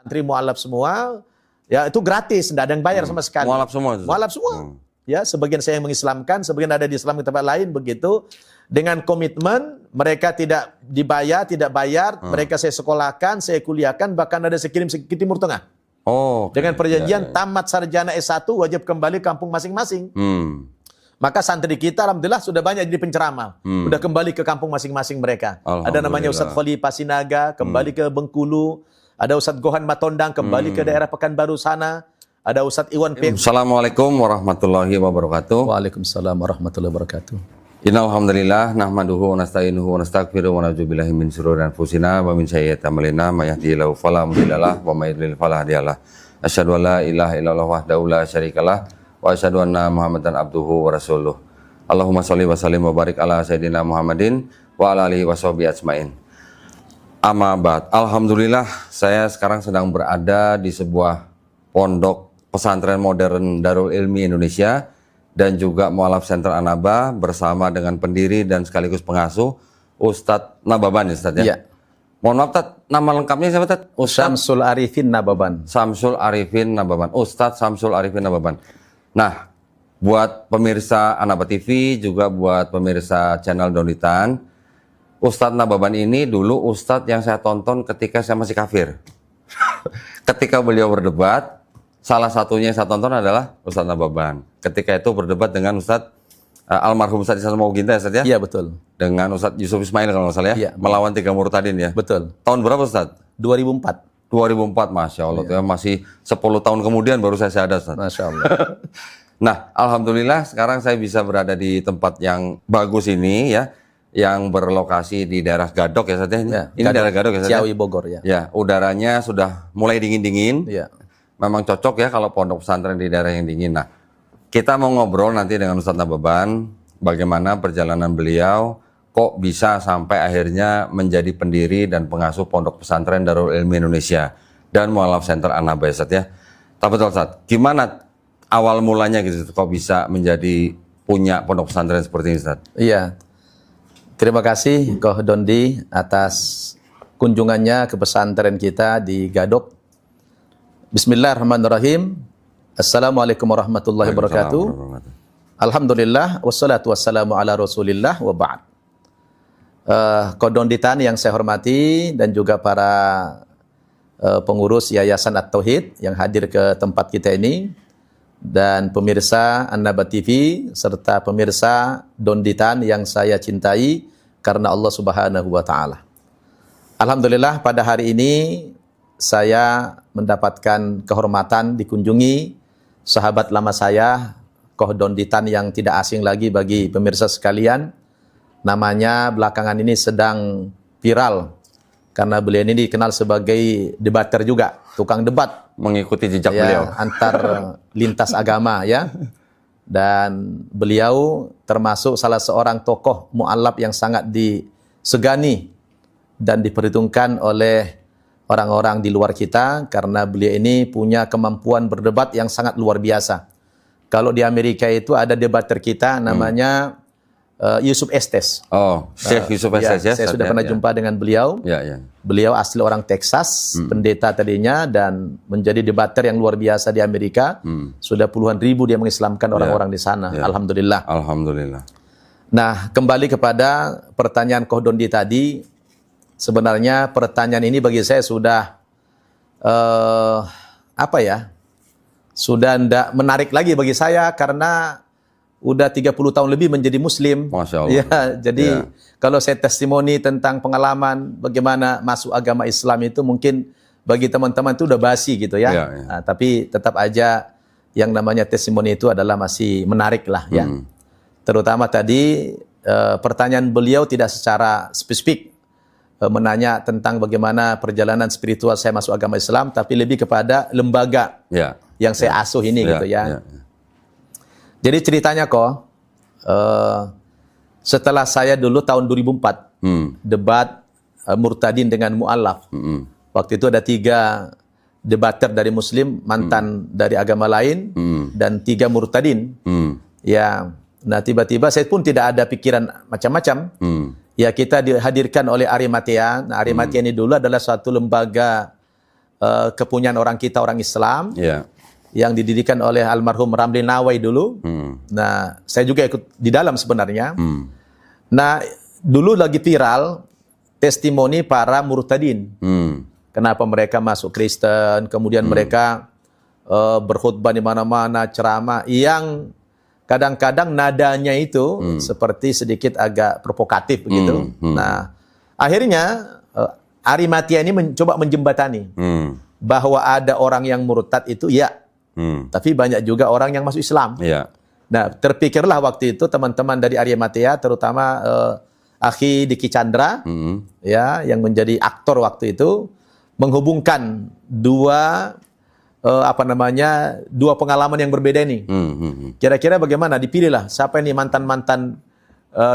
Santri mualaf semua, ya itu gratis, tidak ada yang bayar sama sekali. Mualaf semua. Mualaf semua. Ya, sebagian saya yang mengislamkan, sebagian ada di Islam di tempat lain begitu. Dengan komitmen mereka tidak dibayar, tidak bayar, mereka saya sekolahkan, saya kuliahkan, bahkan ada saya kirim ke Timur Tengah. Oh. Dengan perjanjian tamat sarjana S1 wajib kembali kampung masing-masing. Maka santri kita alhamdulillah sudah banyak jadi penceramah. Sudah kembali ke kampung masing-masing mereka. Ada namanya Ustadz Kholi Pasinaga, kembali ke Bengkulu. Ada Ustadz Gohan Matondang, kembali ke daerah Pekanbaru sana. Ada Ustadz Iwan Pek. Assalamualaikum warahmatullahi wabarakatuh. Waalaikumsalam warahmatullahi wabarakatuh. Innalhamdulillah nahmaduhu wa nasta'inuhu wa nastaghfiruhu wa na'udzu billahi min shururi anfusina wa min sayyiati a'malina may yahdihillahu fala mudhillalah wa may yudlil fala hadiyalah. Asyhadu an la ilaha illallah wahdahu la syarikalah wa asyhadu anna Muhammadan abduhu wa rasuluh. Allahumma shalli wa sallim wa barik ala sayyidina Muhammadin wa ala alihi washabihi ajmain. Amma ba'd. Alhamdulillah saya sekarang sedang berada di sebuah pondok pesantren modern Darul Ilmi Indonesia dan juga Mualaf Center Anaba bersama dengan pendiri dan sekaligus pengasuh Ustadz Nababan ya Ustadz ya? Iya. Mohon maaf Tad, nama lengkapnya siapa Tad? Samsul Arifin Nababan. Samsul Arifin Nababan. Ustadz Samsul Arifin Nababan. Nah, buat pemirsa Anaba TV, juga buat pemirsa channel Donitan, Ustadz Nababan ini dulu Ustadz yang saya tonton ketika saya masih kafir. Ketika beliau berdebat, salah satunya yang saya tonton adalah Ustadz Nababan. Ketika itu berdebat dengan Ustadz almarhum Ustadz Ihsan Mauginta ya Ustadz ya? Iya betul. Dengan Ustadz Yusuf Ismail kalau nggak salah ya? Iya. Melawan 3 murtadin ya? Betul. Tahun berapa Ustadz? 2004. 2004, Masya Allah. Iya. Ya, masih 10 tahun kemudian baru saya ada Ustadz. Masya Allah. Nah, alhamdulillah sekarang saya bisa berada di tempat yang bagus ini ya. Yang berlokasi di daerah Gadok ya Ustadz ya? Ya, ini Gadok, daerah Gadok ya Ustadz ya? Ciawi Bogor ya. Ya, udaranya sudah mulai dingin-dingin. Iya. Memang cocok ya kalau pondok pesantren di daerah yang dingin. Nah, kita mau ngobrol nanti dengan Ustadz Nababan, bagaimana perjalanan beliau, kok bisa sampai akhirnya menjadi pendiri dan pengasuh pondok pesantren Darul Ilmi Indonesia dan Mualaf Center Anaba ya Ustadz ya. Tapi Ustadz, gimana awal mulanya gitu, kok bisa menjadi punya pondok pesantren seperti ini Ustadz? Iya, terima kasih Koh Dondi atas kunjungannya ke pesantren kita di Gadok. Bismillahirrahmanirrahim. Assalamualaikum warahmatullahi wabarakatuh. Alhamdulillah wassalatu wassalamu ala Rasulillah wa ba'd. Kodonditan yang saya hormati dan juga para pengurus Yayasan At-Tauhid yang hadir ke tempat kita ini dan pemirsa Anaba TV serta pemirsa Donditan yang saya cintai karena Allah Subhanahu wa taala. Alhamdulillah pada hari ini saya mendapatkan kehormatan dikunjungi sahabat lama saya, Koh Donditan yang tidak asing lagi bagi pemirsa sekalian. Namanya belakangan ini sedang viral karena beliau ini dikenal sebagai debater juga, tukang debat. Mengikuti jejak ya, beliau. Antar lintas agama ya. Dan beliau termasuk salah seorang tokoh mu'alaf yang sangat disegani dan diperhitungkan oleh orang-orang di luar kita karena beliau ini punya kemampuan berdebat yang sangat luar biasa. Kalau di Amerika itu ada debater kita namanya Yusuf Estes. Oh, Syekh Yusuf Estes ya. Saya sudah pernah jumpa dengan beliau. Ya. Beliau asli orang Texas, pendeta tadinya dan menjadi debater yang luar biasa di Amerika. Sudah puluhan ribu dia mengislamkan orang-orang di sana. Alhamdulillah. Alhamdulillah. Nah, kembali kepada pertanyaan Koh Dondi tadi. Sebenarnya pertanyaan ini bagi saya sudah sudah tidak menarik lagi bagi saya karena udah 30 tahun lebih menjadi muslim. Masya Allah. Ya, jadi kalau saya testimoni tentang pengalaman bagaimana masuk agama Islam itu mungkin bagi teman-teman itu udah basi gitu ya. Nah, tapi tetap aja yang namanya testimoni itu adalah masih menarik lah ya. Terutama tadi pertanyaan beliau tidak secara spesifik menanya tentang bagaimana perjalanan spiritual saya masuk agama Islam, tapi lebih kepada lembaga yang saya asuh ini gitu ya. Jadi ceritanya kok, setelah saya dulu tahun 2004 debat murtadin dengan mu'alaf. Waktu itu ada 3 debater dari Muslim, mantan dari agama lain, dan 3 murtadin. Ya, nah tiba-tiba saya pun tidak ada pikiran macam-macam. Ya kita dihadirkan oleh Arimatea. Nah, Arimatea ini dulu adalah suatu lembaga kepunyaan orang kita, orang Islam, Ya. yang didirikan oleh almarhum Ramli Nawai dulu. Nah, saya juga ikut di dalam sebenarnya. Nah, dulu lagi viral testimoni para murtadin. Kenapa mereka masuk Kristen, kemudian mereka berkhutbah di mana-mana, ceramah yang kadang-kadang nadanya itu seperti sedikit agak provokatif begitu. Nah, akhirnya Arimatia ini mencoba menjembatani bahwa ada orang yang murtad itu ya, tapi banyak juga orang yang masuk Islam. Ya. Nah, terpikirlah waktu itu teman-teman dari Arimatia, terutama Akhi Diki Chandra, ya, yang menjadi aktor waktu itu, menghubungkan dua dua pengalaman yang berbeda ini. Kira-kira bagaimana? Dipilihlah siapa ini mantan-mantan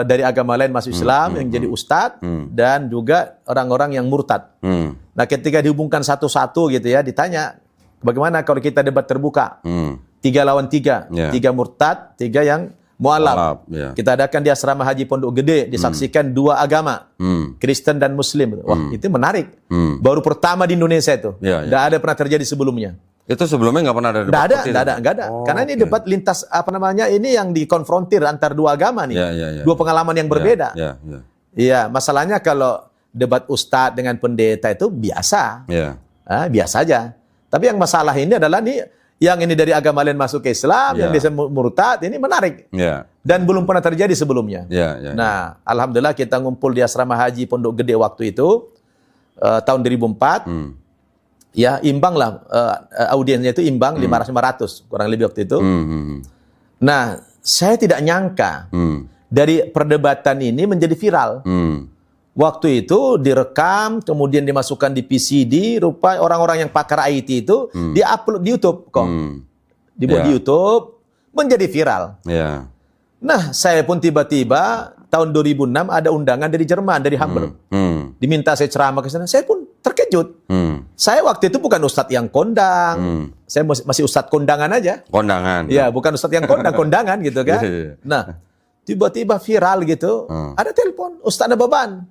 dari agama lain masuk Islam yang jadi ustadz dan juga orang-orang yang murtad. Nah, ketika dihubungkan satu-satu gitu ya, ditanya bagaimana kalau kita debat terbuka, 3 lawan 3, 3 murtad, 3 yang mualaf. Kita adakan di asrama haji Pondok Gede, disaksikan 2 agama, Kristen dan Muslim. Wah, itu menarik. Baru pertama di Indonesia itu, tidak ada pernah terjadi sebelumnya. Itu sebelumnya nggak pernah ada debat? Nggak ada. Karena ini debat lintas ini yang dikonfrontir antar 2 agama nih, 2 pengalaman yang berbeda. Iya, masalahnya kalau debat ustadz dengan pendeta itu biasa, biasa aja. Tapi yang masalah ini adalah nih, yang ini dari agama lain masuk ke Islam, yang biasa murtad, ini menarik. Dan belum pernah terjadi sebelumnya. Nah, alhamdulillah kita ngumpul di asrama haji Pondok Gede waktu itu, tahun 2004. Ya, imbang lah, audiensnya itu imbang, 500 kurang lebih waktu itu. Nah, saya tidak nyangka dari perdebatan ini menjadi viral. Waktu itu direkam, kemudian dimasukkan di PCD, rupa orang-orang yang pakar IT itu di-upload di YouTube kok. Dibuat di YouTube, menjadi viral. Nah, saya pun tiba-tiba tahun 2006 ada undangan dari Jerman, dari Hamburg. Diminta saya ceramah ke sana, saya pun terkejut. Saya waktu itu bukan ustadz yang kondang. Saya masih ustadz kondangan aja. Kondangan. Ya, bukan ustadz yang kondangan gitu kan. Nah, tiba-tiba viral gitu, ada telepon, Ustaz Nababan.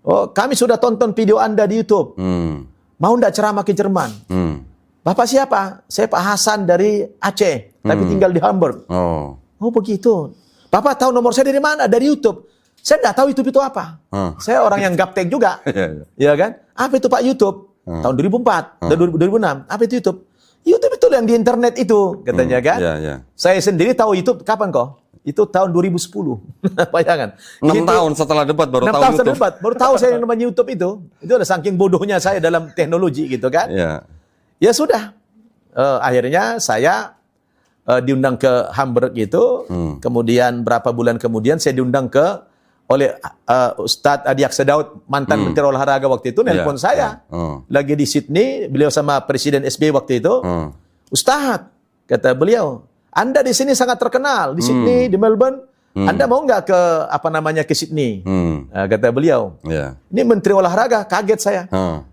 Oh, kami sudah tonton video Anda di YouTube. Mau ndak ceramah ke Jerman? Bapak siapa? Saya Pak Hasan dari Aceh, tapi tinggal di Hamburg. Oh, begitu. Bapak tahu nomor saya dari mana? Dari YouTube. Saya nggak tahu YouTube itu apa. Saya orang yang gaptek juga. Ya kan? Apa itu Pak YouTube? Tahun 2004, 2006. Apa itu YouTube? YouTube itu yang di internet itu, katanya kan. Saya sendiri tahu YouTube kapan kok? Itu tahun 2010. Bayangkan. 6 tahun setelah debat baru tahu YouTube. Baru tahu saya yang namanya YouTube itu. Itu ada saking bodohnya saya dalam teknologi gitu kan. Ya sudah. Akhirnya saya diundang ke Hamburg itu. Kemudian berapa bulan kemudian saya diundang oleh Ustadz Adi Aksa Daud, mantan Menteri Olahraga waktu itu, nelpon saya. Lagi di Sydney, beliau sama Presiden SBY waktu itu. Ustadz, kata beliau, Anda di sini sangat terkenal, di Sydney, di Melbourne. Anda mau nggak ke Sydney? Kata beliau. Ini Menteri Olahraga, kaget saya.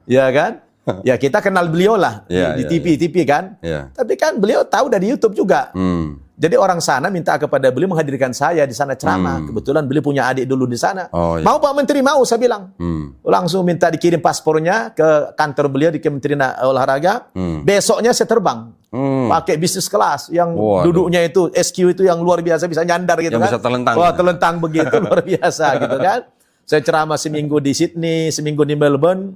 Ya kan? Ya kita kenal beliau lah di TV kan. Tapi kan beliau tahu dari YouTube juga. Jadi orang sana minta kepada beliau menghadirkan saya di sana ceramah. Kebetulan beliau punya adik dulu di sana. Mau Pak Menteri? Mau, saya bilang. Langsung minta dikirim paspornya ke kantor beliau di Kementerian Olahraga. Besoknya saya terbang. Pakai bisnis kelas yang duduknya itu SQ itu yang luar biasa, bisa nyandar gitu yang kan. Bisa telentang. Wah, telentang begitu luar biasa gitu kan. Saya ceramah seminggu di Sydney, seminggu di Melbourne.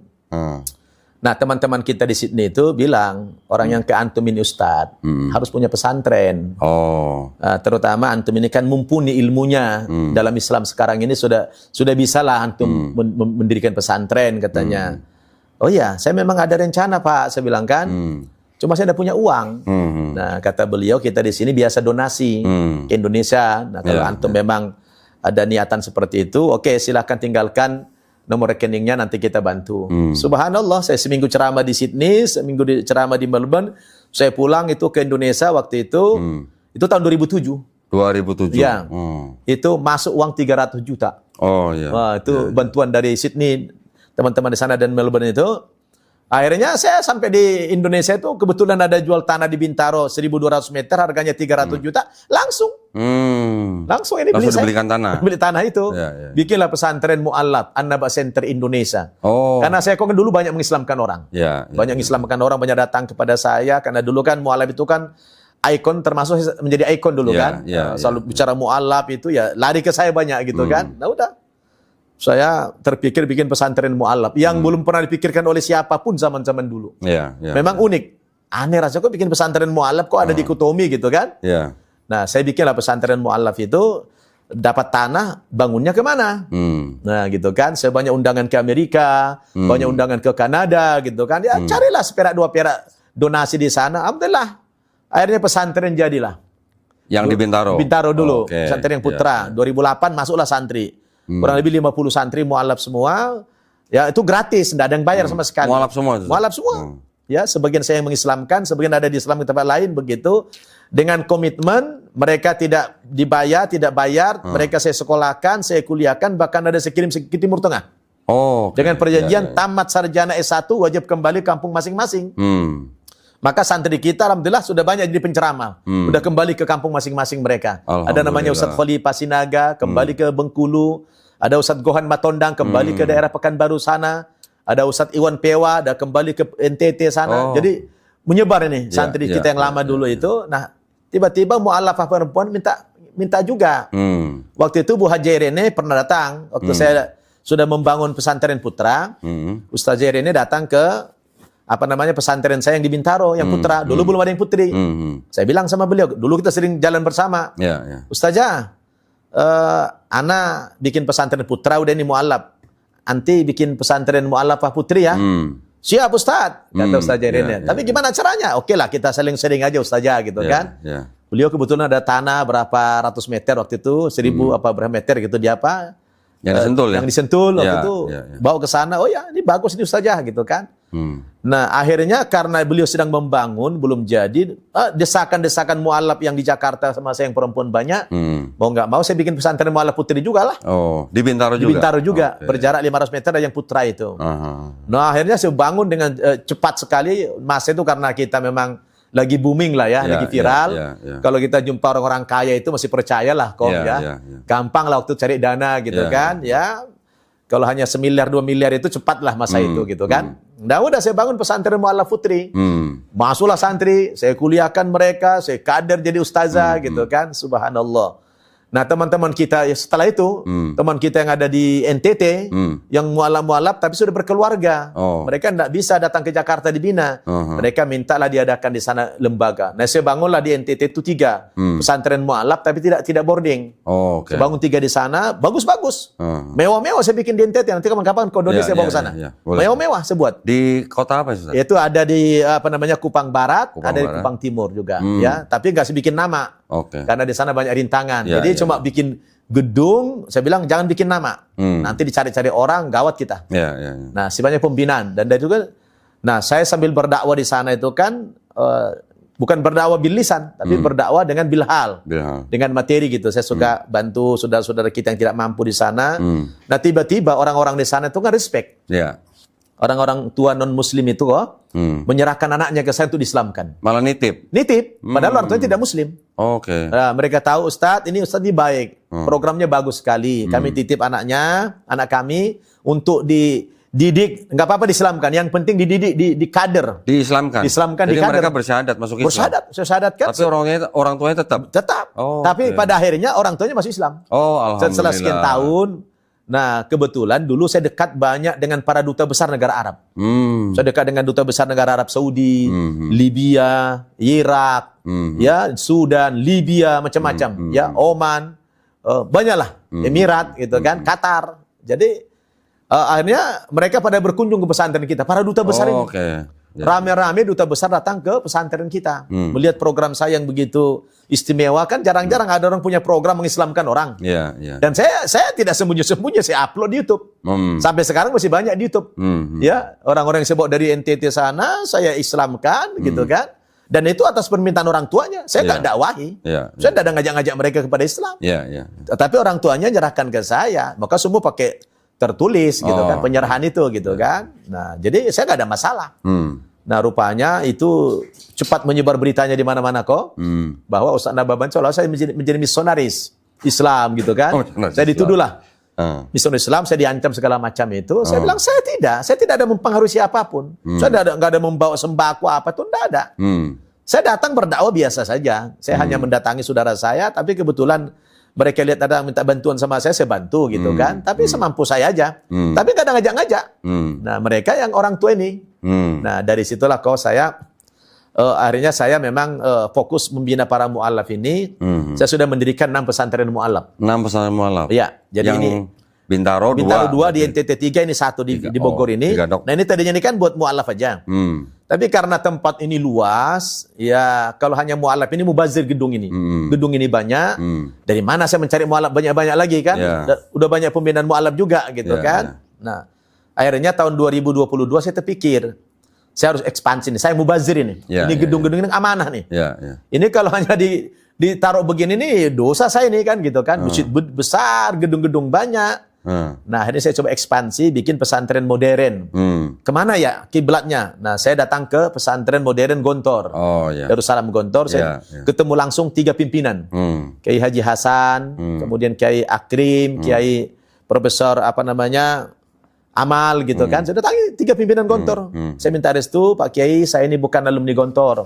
Nah, teman-teman kita di Sydney itu bilang, orang yang ke antum ini Ustadz, harus punya pesantren. Terutama antum ini kan mumpuni ilmunya. Dalam Islam sekarang ini sudah bisa lah antum mendirikan pesantren, katanya. Oh iya, saya memang ada rencana Pak, saya bilang kan. Cuma saya tidak punya uang. Nah, kata beliau, kita di sini biasa donasi ke Indonesia. Nah, kalau antum memang ada niatan seperti itu, oke, silahkan tinggalkan nomor rekeningnya, nanti kita bantu. Subhanallah, saya seminggu ceramah di Sydney, seminggu ceramah di Melbourne, saya pulang itu ke Indonesia waktu itu, itu tahun 2007. 2007? Ya, itu masuk uang 300 juta. Wah, itu bantuan dari Sydney, teman-teman di sana dan Melbourne itu. Akhirnya saya sampai di Indonesia itu kebetulan ada jual tanah di Bintaro 1.200 meter harganya 300 juta langsung. Langsung ini beli Langsung saya. dibelikan tanah. Beli tanah itu. Ya. Bikinlah pesantren Mu'allaf An-Naba Center Indonesia. Oh. Karena saya kok dulu banyak mengislamkan orang. Ya. Banyak mengislamkan orang, banyak datang kepada saya karena dulu kan Mu'allaf itu kan ikon termasuk menjadi ikon dulu kan. Selalu bicara Mu'allaf itu ya lari ke saya banyak gitu kan. Nah udah. Saya terpikir bikin pesantren Mu'allaf yang belum pernah dipikirkan oleh siapapun zaman-zaman dulu. Memang unik. Aneh rasanya kok bikin pesantren Mu'allaf kok ada dikotomi gitu kan. Nah saya bikinlah pesantren Mu'allaf itu dapat tanah bangunnya kemana. Nah gitu kan. Saya banyak undangan ke Amerika, banyak undangan ke Kanada gitu kan. Ya carilah seperak dua perak donasi di sana. Alhamdulillah. Akhirnya pesantren jadilah. Yang di Bintaro? Bintaro dulu. Pesantren Putra. 2008 masuklah santri. Kurang lebih 50 santri Mu'allaf semua. Ya itu gratis, tidak ada yang bayar sama sekali. Mu'allaf semua? Mu'allaf semua. Ya, sebagian saya yang mengislamkan, sebagian ada di Islam di tempat lain begitu. Dengan komitmen mereka tidak dibayar, tidak bayar, mereka saya sekolahkan, saya kuliahkan, bahkan ada saya kirim ke Timur Tengah. Dengan perjanjian tamat sarjana S1 wajib kembali kampung masing-masing. Maka santri kita alhamdulillah sudah banyak jadi penceramah. Sudah kembali ke kampung masing-masing mereka. Ada namanya Ustadz Khalifah Sinaga, kembali ke Bengkulu. Ada Ustadz Gohan Matondang, kembali ke daerah Pekanbaru sana. Ada Ustadz Iwan Pewa, ada kembali ke NTT sana. Jadi menyebar ini santri kita yang lama dulu itu. Nah, tiba-tiba mu'allafah perempuan minta juga. Waktu itu Bu Haji Irene pernah datang. Waktu saya sudah membangun pesantren Putra, Ustaz Irene datang ke pesantren saya yang di Bintaro, yang Putra. Dulu belum ada yang putri. Saya bilang sama beliau, dulu kita sering jalan bersama. Ustazah, Ana bikin pesantren Putra, udah ini Mu'allaf. Anti bikin pesantren Mu'allafah Putri ya. Siap Ustaz, kata Ustazah Irene. Tapi gimana caranya? Oke lah, kita saling-saling aja Ustazah gitu kan. Beliau kebetulan ada tanah berapa ratus meter waktu itu, 1.000 berapa meter gitu dia yang disentul yang disentul waktu itu bawa ke sana. Oh ya, ini bagus ini Ustazah gitu kan. Nah akhirnya karena beliau sedang membangun belum jadi, desakan-desakan mu'allaf yang di Jakarta sama saya yang perempuan banyak, mau nggak mau saya bikin pesantren mu'allaf putri juga lah. Di Bintaro juga? Di Bintaro juga, berjarak 500 meter ada yang Putra itu. Nah akhirnya saya bangun dengan cepat sekali. Masa itu karena kita memang lagi booming lah ya, lagi viral. Kalau kita jumpa orang-orang kaya itu masih percayalah kok gampang lah waktu cari dana gitu kan ya. Kalau hanya 1 miliar 2 miliar itu cepatlah masa itu gitu kan. Nah udah saya bangun pesantren Mu'allaf Putri. Masuklah santri, saya kuliahkan mereka, saya kader jadi ustazah gitu kan. Subhanallah. Nah teman-teman kita setelah itu, teman kita yang ada di NTT, yang mu'allaf tapi sudah berkeluarga. Mereka tidak bisa datang ke Jakarta dibina. Mereka mintalah diadakan di sana lembaga. Nah saya bangunlah di NTT itu 3 pesantren mu'allaf tapi tidak boarding. Saya bangun 3 di sana, bagus-bagus. Mewah-mewah saya bikin di NTT. Nanti kapan-kapan kodenya saya bawa ke sana. Mewah-mewah saya buat. Di kota apa Ustaz? Itu ada di Kupang Barat, ada di Kupang Timur juga. Ya, tapi nggak saya bikin nama. Karena di sana banyak rintangan. Jadi cuma bikin gedung, saya bilang jangan bikin nama. Nanti dicari-cari orang, gawat kita. Nah, sebanyak pembinaan dan juga saya sambil berdakwah di sana itu kan bukan berdakwah bil lisan, tapi berdakwah dengan bilhal. Dengan materi gitu. Saya suka bantu saudara-saudara kita yang tidak mampu di sana. Nah, tiba-tiba orang-orang di sana itu kan respect. Orang-orang tua non-muslim itu kok menyerahkan anaknya ke saya untuk diislamkan. Malah nitip? Nitip, padahal orang tuanya tidak muslim. Nah, mereka tahu Ustadz ini baik, programnya bagus sekali. Kami titip anak kami untuk dididik, nggak apa-apa diislamkan. Yang penting dididik, di kader. Diislamkan? Jadi di kader. Mereka bersyahadat masuk Islam? Saya syahadatkan. Tapi orang tuanya tetap? Tetap. Tapi pada akhirnya orang tuanya masuk Islam. Alhamdulillah. Setelah sekian tahun. Nah, kebetulan dulu saya dekat banyak dengan para duta besar negara Arab. Saya dekat dengan duta besar negara Arab Saudi, Libya, Irak, ya, Sudan, Libya, macam-macam, ya, Oman, banyaklah, Emirat, gitu kan, Qatar. Jadi akhirnya mereka pada berkunjung ke pesantren kita, para duta besar ini. Rame-rame duta besar datang ke pesantren kita, melihat program saya yang begitu istimewa. Kan jarang-jarang ada orang punya program mengislamkan orang. Dan saya tidak sembunyi-sembunyi, saya upload di YouTube. Sampai sekarang masih banyak di YouTube. Ya, orang-orang yang saya bawa dari NTT sana saya islamkan, gitu kan. Dan itu atas permintaan orang tuanya. Saya nggak dakwahi. Saya tidak ada ngajak-ngajak mereka kepada Islam. Tapi orang tuanya nyerahkan ke saya. Maka semua pakai tertulis gitu kan, penyerahan itu gitu kan. Nah, jadi saya nggak ada masalah. Nah, rupanya itu cepat menyebar beritanya di mana-mana kok, bahwa Ustaz Nababan seolah saya menjadi misionaris Islam gitu kan. Saya dituduh lah. Misionaris Islam, saya diancam segala macam itu. Saya bilang saya tidak ada mempengaruhi siapapun. Saya nggak ada membawa sembako apa tuh, nggak ada. Saya datang berdakwah biasa saja. Saya hanya mendatangi saudara saya, tapi kebetulan mereka lihat ada minta bantuan sama saya bantu gitu kan. Tapi semampu saya aja. Tapi nggak ada ngajak-ngajak. Nah, mereka yang orang tua ini. Nah, dari situlah saya akhirnya saya memang fokus membina para mu'alaf ini. Saya sudah mendirikan 6 pesantren mu'alaf. 6 pesantren mu'alaf. Iya, jadi yang ini Bintaro 2 di NTT 3, ini 1 di Bogor ini. Nah, ini tadinya ini kan buat mu'alaf aja. Tapi karena tempat ini luas, ya kalau hanya mu'alaf ini mubazir gedung ini. Gedung ini banyak. Dari mana saya mencari mu'alaf banyak-banyak lagi kan? Udah banyak pembinaan mu'alaf juga gitu kan. Nah, akhirnya tahun 2022 saya terpikir, saya harus ekspansi nih. Saya mubazir ini. Ini gedung-gedung ini amanah nih. Ini kalau hanya ditaruh begini nih, dosa saya ini kan gitu kan. Masjid besar, gedung-gedung banyak. Nah, akhirnya saya coba ekspansi, bikin pesantren modern. Kemana ya kiblatnya? Nah, saya datang ke pesantren modern Gontor. Darussalam Gontor. Saya ketemu langsung 3 pimpinan. Kiai Haji Hasan, kemudian Kiai Akrim, Kiai Profesor Amal gitu kan. Saya datangi 3 pimpinan Gontor. Saya minta restu, Pak Kiai, saya ini bukan alumni Gontor.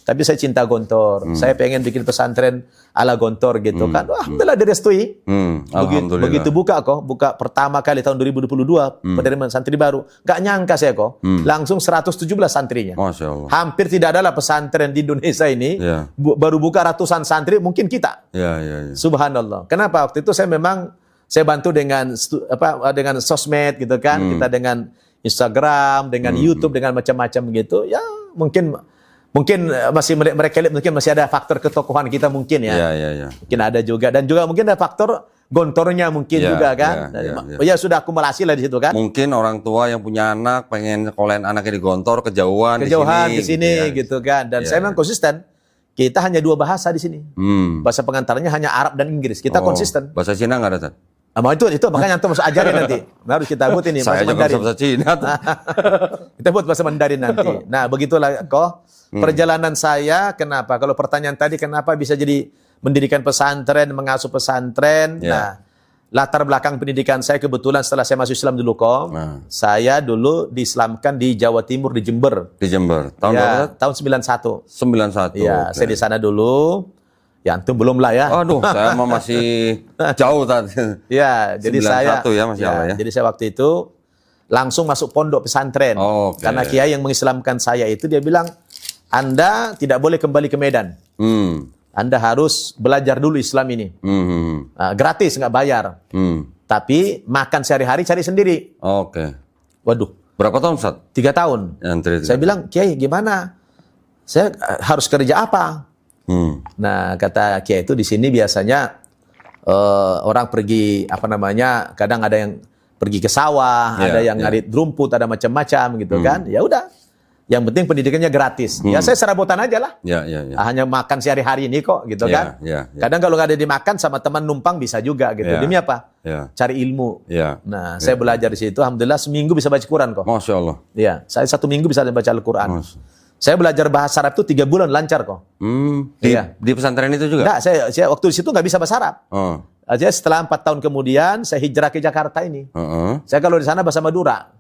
Tapi saya cinta Gontor. Saya pengen bikin pesantren ala Gontor gitu kan. Alhamdulillah direstui. Begitu buka pertama kali tahun 2022 penerimaan santri baru. Gak nyangka saya langsung 117 santrinya. Masya Allah. Hampir tidak adalah pesantren di Indonesia ini. Baru buka ratusan santri, mungkin kita. Subhanallah. Kenapa? Waktu itu saya bantu dengan sosmed gitu kan, kita dengan Instagram, dengan YouTube, dengan macam-macam gitu. Ya mungkin masih mereka lihat mungkin masih ada faktor ketokohan kita mungkin ya. Mungkin ada juga, dan juga mungkin ada faktor gontornya mungkin juga kan. Ya sudah akumulasi lah di situ kan. Mungkin orang tua yang punya anak pengen sekolahin anaknya di Gontor kejauhan di sini gitu kan. Dan saya memang konsisten. Kita hanya 2 bahasa di sini. Bahasa pengantarnya hanya Arab dan Inggris. Kita konsisten. Bahasa Cina nggak ada, Tad? Itu makanya antum masuk ajarin nanti. Harus kita buat ini saya bahasa Mandarin. bahasa Cina. Kita buat bahasa Mandarin nanti. Nah, begitulah perjalanan saya. Kenapa? Kalau pertanyaan tadi kenapa bisa jadi mendirikan pesantren, mengasuh pesantren. Nah, latar belakang pendidikan saya kebetulan setelah saya masuk Islam dulu saya dulu diislamkan di Jawa Timur, di Jember. Di Jember. Tahun berapa? Tahun 91. 91. Ya, saya di sana dulu. Ya, antum belum lah ya. Aduh, saya masih jauh tadi. Ya, jadi saya Jadi saya waktu itu langsung masuk pondok pesantren. Karena kiai yang mengislamkan saya itu dia bilang, Anda tidak boleh kembali ke Medan. Anda harus belajar dulu Islam ini. Gratis, nggak bayar. Tapi makan sehari-hari cari sendiri. Waduh. Berapa tahun, Ustaz? 3 tahun. Saya bilang, Kiai gimana? Saya harus kerja apa? Nah, kata Kiai itu di sini biasanya orang pergi kadang ada yang pergi ke sawah, ada yang ngarit rumput, ada macam-macam gitu kan. Ya udah. Yang penting pendidikannya gratis. Ya saya serabutan aja lah. Hanya makan sehari-hari ini kok gitu kan. Kadang kalau nggak ada dimakan sama teman numpang bisa juga gitu. Demi apa? Cari ilmu. Nah, saya belajar di situ. Alhamdulillah seminggu bisa baca Quran kok. Masya Allah. Iya, saya 1 minggu bisa baca Al-Quran. Saya belajar bahasa Arab itu 3 bulan lancar kok. Di pesantren itu juga? Enggak, saya waktu di situ nggak bisa bahasa Arab. Aja setelah 4 tahun kemudian saya hijrah ke Jakarta ini. Saya kalau di sana bahasa Madura.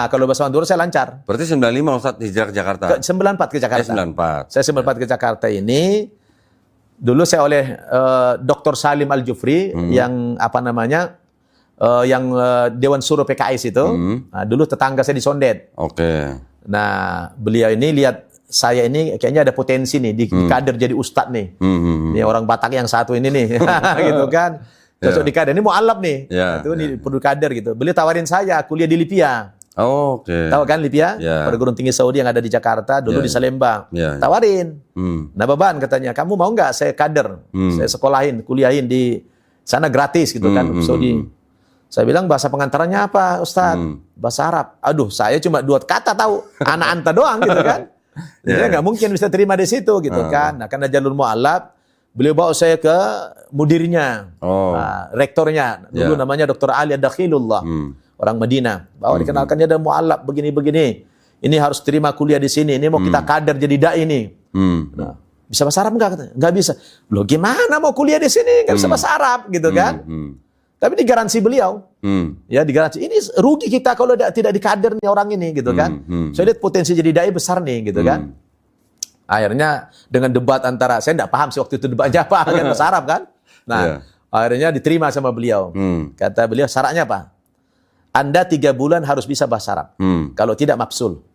Kalau bahasa Madura saya lancar. Berarti 95 Ustaz hijrah ke Jakarta? 94 ke Jakarta. 94. Saya 94 ke Jakarta ini. Dulu saya oleh Dr. Salim Al-Jufri yang yang Dewan Suruh PKS itu. Nah, dulu tetangga saya di Sondet. Nah, beliau ini lihat saya ini kayaknya ada potensi nih di kader jadi ustadz nih. Ini orang Batak yang satu ini nih, gitu kan. Cocok di kader. Ini mu'alaf nih. Itu perlu kader gitu. Beliau tawarin saya kuliah di Lipia. Tahu kan Lipia? Perguruan tinggi Saudi yang ada di Jakarta, dulu di Salemba. Tawarin. Nah, Baban katanya, kamu mau nggak saya kader? Saya sekolahin, kuliahin di sana gratis gitu kan, Saudi. Saya bilang bahasa pengantarannya apa, Ustaz? Bahasa Arab. Aduh, saya cuma 2 kata tahu. Anak anta doang gitu kan. Jadi nggak mungkin bisa terima di situ gitu kan. Nah, karena jalur mu'alaf, Beliau bawa saya ke mudirnya, rektornya. Dulu namanya Dr. Ali Ad-Dakhilullah, orang Madinah. Bawa dikenalkan dia ada mu'allab begini-begini. Ini harus terima kuliah di sini. Ini mau kita kader jadi dai ini. Nah, bisa bahasa Arab enggak? Enggak bisa. Loh gimana mau kuliah di sini? Enggak bisa bahasa Arab gitu kan? Tapi digaransi beliau. Ya, digaransi. Ini rugi kita kalau tidak dikader nih orang ini gitu kan. Saya lihat potensi jadi dai besar nih gitu kan. Akhirnya dengan debat antara, saya enggak paham sih waktu itu debatnya apa kan bahasa Arab kan. Nah, akhirnya diterima sama beliau. Kata beliau, syaratnya apa? Anda 3 bulan harus bisa bahasa Arab. Kalau tidak mafsul.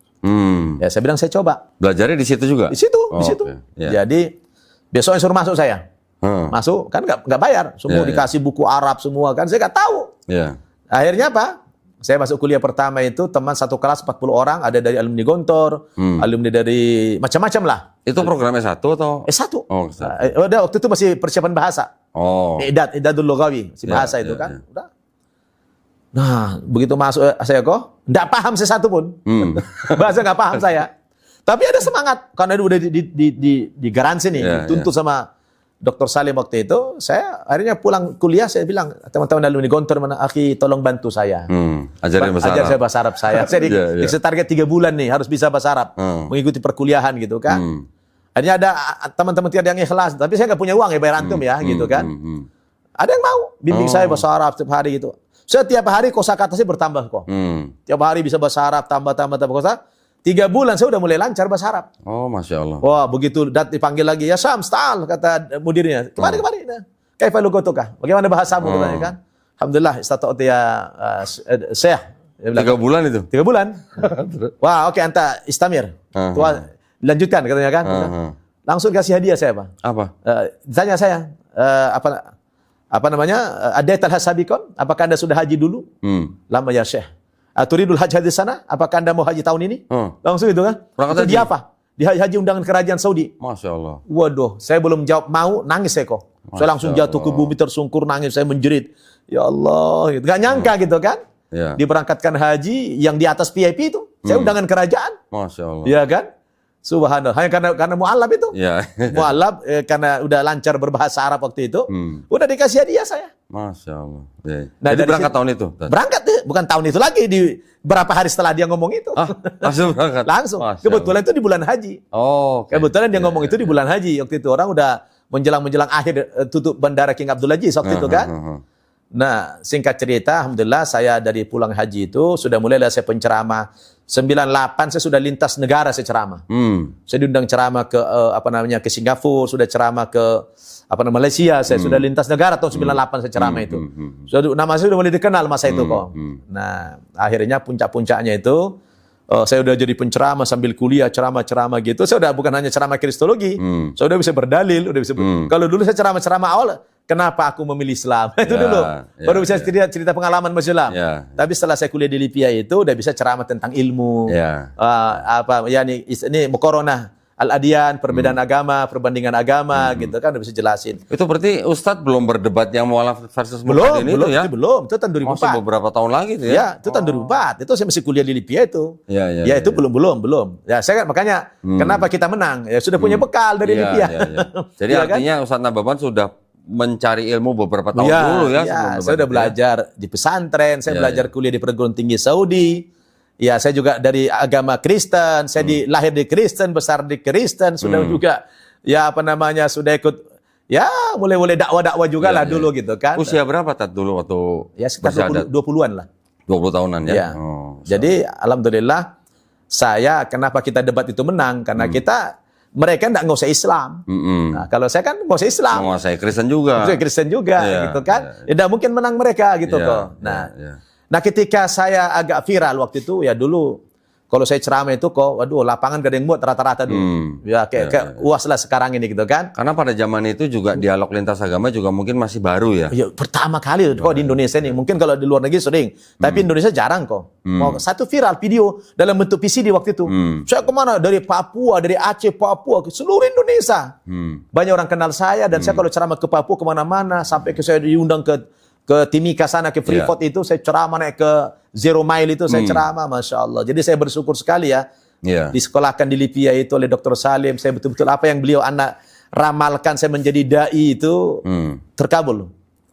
Ya, saya bilang saya coba. Belajarnya di situ juga? Di situ, di situ. Okay. Jadi besoknya suruh masuk saya. Masuk kan nggak bayar. Semua dikasih buku Arab semua kan. Saya nggak tahu. Akhirnya apa? Saya masuk kuliah pertama itu teman satu kelas 40 orang, ada dari alumni Gontor, alumni dari macam-macam lah. Itu program S1 atau? S1. Oh, udah waktu itu masih persiapan bahasa. Idadul Lughawi, si bahasa itu kan. Udah. Nah, begitu masuk saya kok enggak paham sesatu pun. Bahasa enggak paham saya. Tapi ada semangat karena udah di garansi nih, dituntut sama Dr. Salim waktu itu. Saya akhirnya pulang kuliah, saya bilang teman-teman alumni Gontor mana, akhi tolong bantu saya. Ajarin bahasa Arab. Ajar saya bahasa Arab saya. Saya dikasih target 3 bulan nih harus bisa bahasa Arab, mengikuti perkuliahan gitu kan. Akhirnya ada teman-teman tiada yang ikhlas, tapi saya nggak punya uang ya bayar antum ya gitu kan. Ada yang mau bimbing saya bahasa Arab setiap hari gitu. Setiap hari kosakata saya bertambah kok. Tiap hari bisa bahasa Arab, tambah kosa. 3 bulan saya udah mulai lancar bahasa Arab. Oh, Masya Allah. Wah, begitu dipanggil lagi, ya Syams, ta'al, kata mudirnya. Kemari. Nah, kaifa lughatuka? Bagaimana bahasamu? Katanya kan. Alhamdulillah, istata'tu ya Syekh. 3 bulan itu? 3 bulan. Wah, oke, anta istamir. Lanjutkan, katanya kan. Langsung kasih hadiah saya, Pak. Apa? Tanya saya, apa namanya? Adaital hasabikon? Apakah Anda sudah haji dulu? Lama ya Syekh. Turidul haji hadis sana? Apakah Anda mau haji tahun ini? Langsung itu kan? Itu dia apa? Dia haji undangan kerajaan Saudi. Masya Allah. Waduh, saya belum jawab mau, nangis saya kok. Saya langsung jatuh ke bumi tersungkur, nangis, saya menjerit. Ya Allah, gitu. Gak nyangka gitu kan? Diberangkatkan haji yang di atas VIP itu. Saya undangan kerajaan. Masya Allah. Iya kan? Subhanallah. Hanya karena mu'allab itu. Mu'allab karena udah lancar berbahasa Arab waktu itu. Udah dikasih hadiah saya. Masya Allah. Nah, jadi berangkat tahun itu? Berangkat deh. Bukan tahun itu lagi. Di berapa hari setelah dia ngomong itu. Langsung berangkat? Langsung. Kebetulan itu di bulan haji. Kebetulan dia ngomong itu di bulan haji. Waktu itu orang udah menjelang akhir tutup Bandara King Abdul Aziz waktu itu kan. Nah, singkat cerita, alhamdulillah saya dari pulang haji itu sudah mulai saya penceramah. 98 saya sudah lintas negara saya ceramah. Saya diundang ceramah ke ke Singapura, sudah ceramah ke Malaysia, saya sudah lintas negara tahun 98 saya ceramah itu. Nama saya sudah mulai dikenal masa itu kok. Nah, akhirnya puncak-puncaknya itu saya udah jadi penceramah sambil kuliah ceramah-ceramah gitu. Saya udah bukan hanya ceramah kristologi, saya udah bisa berdalil, udah bisa. Kalau dulu saya ceramah awal, kenapa aku memilih Islam? Itu dulu. Baru bisa cerita pengalaman Islam. Tapi setelah saya kuliah di Libya itu udah bisa ceramah tentang ilmu. Ini muqaranah al-adyan, perbedaan agama, perbandingan agama gitu kan udah bisa jelasin. Itu berarti Ustadz belum berdebat yang mu'alaf versus muqaddin itu ya? Belum. Itu tahun 2004. Masih beberapa tahun lagi itu ya? Ya, itu tahun 2004. Itu saya masih kuliah di Libya itu. Itu belum. Ya, saya makanya kenapa kita menang? Ya sudah punya bekal dari Libya. Jadi artinya kan? Ustadz Nababan sudah mencari ilmu beberapa tahun dulu ya? Saya sudah belajar di pesantren, saya belajar kuliah di perguruan tinggi Saudi. Ya, saya juga dari agama Kristen, saya lahir di Kristen, besar di Kristen, sudah juga sudah ikut mulai dakwah-dakwah juga lah dulu gitu kan. Usia berapa Tat dulu waktu sekitar 20-an lah. 20 tahunan ya. Jadi alhamdulillah kenapa kita debat itu menang karena mereka enggak nguasai Islam. Nah, kalau saya kan nguasai Islam. Menguasai Kristen juga. Gitu kan. Tidak mungkin menang mereka gitu kok. Nah, ketika saya agak viral waktu itu, ya dulu kalau saya ceramah itu lapangan gak ada yang muat rata-rata dulu. Kayak UAS lah sekarang ini gitu kan. Karena pada zaman itu juga dialog lintas agama juga mungkin masih baru ya. Ya pertama kali kok di Indonesia nih. Mungkin kalau di luar negeri sering, tapi Indonesia jarang kok. Satu viral video dalam bentuk VCD waktu itu. Saya kemana? Dari Papua, dari Aceh, Papua, ke seluruh Indonesia. Banyak orang kenal saya dan saya kalau ceramah ke Papua kemana-mana sampai saya diundang ke Timika sana, ke Freeport itu saya ceramah naik ke Zero Mile itu saya ceramah, Masya Allah. Jadi saya bersyukur sekali ya. Disekolahkan di Libya itu oleh Dr. Salim. Saya betul-betul apa yang beliau ramalkan saya menjadi dai itu terkabul.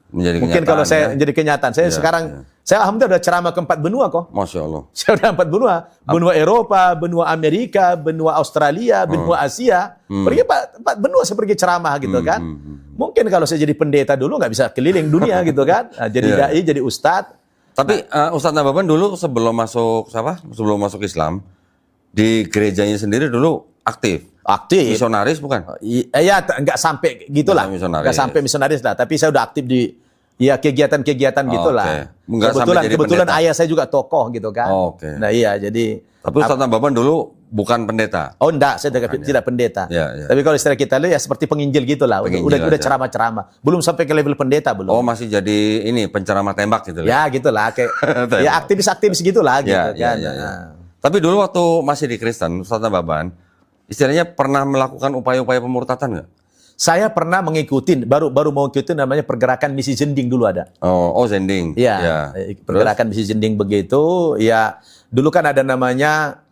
Menjadi Mungkin kenyataan, kalau saya ya. menjadi kenyataan. Saya sekarang, saya alhamdulillah udah ceramah ke 4 benua kok. Masya Allah. Saya udah 4 benua. Benua Eropa, benua Amerika, benua Australia, benua Asia. Pergi 4 benua saya pergi ceramah gitu kan. Mungkin kalau saya jadi pendeta dulu nggak bisa keliling dunia gitu kan. Nah, jadi dai, jadi ustadz. Tapi Ustadz Nababan dulu sebelum masuk Islam, di gerejanya sendiri dulu aktif. Aktif. Misionaris bukan? Ya nggak sampai gitulah. Misionaris. Nggak sampai misionaris lah. Tapi saya udah aktif di kegiatan-kegiatan gitulah. Nggak sampai jadi Kebetulan pendeta. ayah saya juga tokoh gitu kan. Oke. Nah iya jadi. Tapi Ustadz Nababan dulu bukan pendeta. Oh enggak, saya tidak pendeta. Ya, ya. Tapi kalau istilah kita lihat ya seperti penginjil gitulah. Penginjil Udah aja. ceramah-ceramah. Belum sampai ke level pendeta belum. Oh, masih jadi ini penceramah tembak gitu. Ya gitulah kayak ya aktivis-aktivis gitulah gitu Ya, kan. ya, ya. Tapi dulu waktu masih di Kristen, Ustadz Nababan, istilahnya pernah melakukan upaya-upaya pemurtatan nggak? Saya pernah mengikuti, baru mau ikuti namanya pergerakan misi Zending dulu ada. Oh, Zending. Iya, Ya. pergerakan misi Zending begitu. Ya, dulu kan ada namanya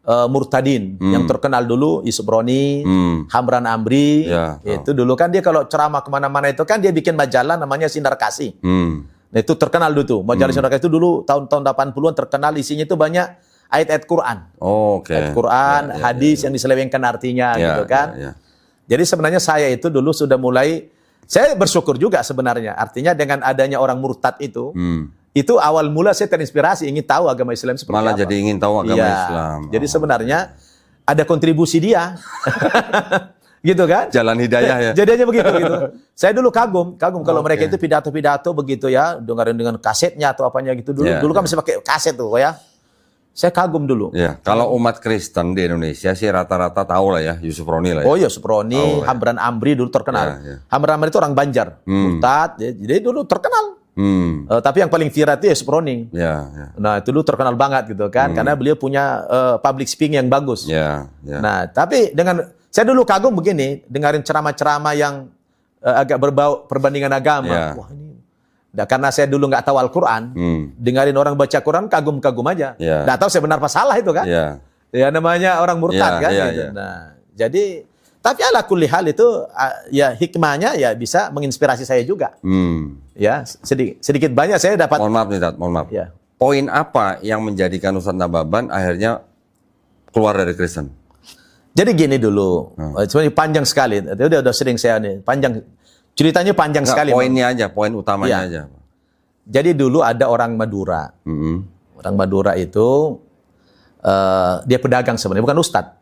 Murtadin yang terkenal dulu, Yusuf Roni, Hamran Amri. Ya, Itu dulu kan dia kalau ceramah kemana-mana itu kan dia bikin majalah namanya Sinar Kasih. Nah, itu terkenal dulu tuh. Majalah Sinar Kasih itu dulu tahun-tahun 80-an terkenal, isinya itu banyak ayat-ayat Quran. Oh, oke. Ayat Quran, hadis yang diselewengkan artinya Ya, gitu kan. ya, ya. Jadi sebenarnya saya itu dulu sudah mulai, saya bersyukur juga sebenarnya. Artinya dengan adanya orang murtad itu awal mula saya terinspirasi ingin tahu agama Islam seperti Malah apa. jadi ingin tahu agama Iya. Islam. Jadi sebenarnya ada kontribusi dia. Gitu kan? Jalan hidayah ya. Jadi aja begitu gitu. Saya dulu kagum kalau mereka itu pidato-pidato begitu ya, dengerin dengan kasetnya atau apanya gitu dulu. Ya, Dulu kan masih pakai kaset tuh ya. Saya kagum dulu. Ya, kalau umat Kristen di Indonesia sih rata-rata tahu lah ya, Yusuf Roni lah ya. Oh iya, Suproni, Hamran Amri dulu terkenal. Ya, ya. Hamran Amri itu orang Banjar, Murtad, jadi dulu terkenal. Tapi yang paling viral itu ya Suproni. Ya, ya. Nah itu dulu terkenal banget gitu kan, karena beliau punya public speaking yang bagus. Ya, ya. Nah tapi saya dulu kagum begini, dengerin ceramah-ceramah yang agak berbau perbandingan agama. Ya. Wah ini, karena saya dulu nggak tahu Al-Quran, dengerin orang baca Quran kagum-kagum aja. Ya. Nggak tahu saya benar apa salah itu kan. Ya. Ya namanya orang murtad Ya, kan. ya, gitu. ya. Nah, jadi tapi ala kulli hal itu ya hikmahnya ya bisa menginspirasi saya juga. Ya, sedikit banyak saya dapat. Mohon maaf nih, Tat, mohon maaf. Ya. Poin apa yang menjadikan Ustadz Nababan akhirnya keluar dari Kristen? Jadi gini dulu, sebenarnya panjang sekali. Udah sering saya nih, ceritanya panjang Nggak, sekali. poinnya aja, poin utamanya Iya. aja. Jadi dulu ada orang Madura. Orang Madura itu dia pedagang sebenarnya, bukan ustadz.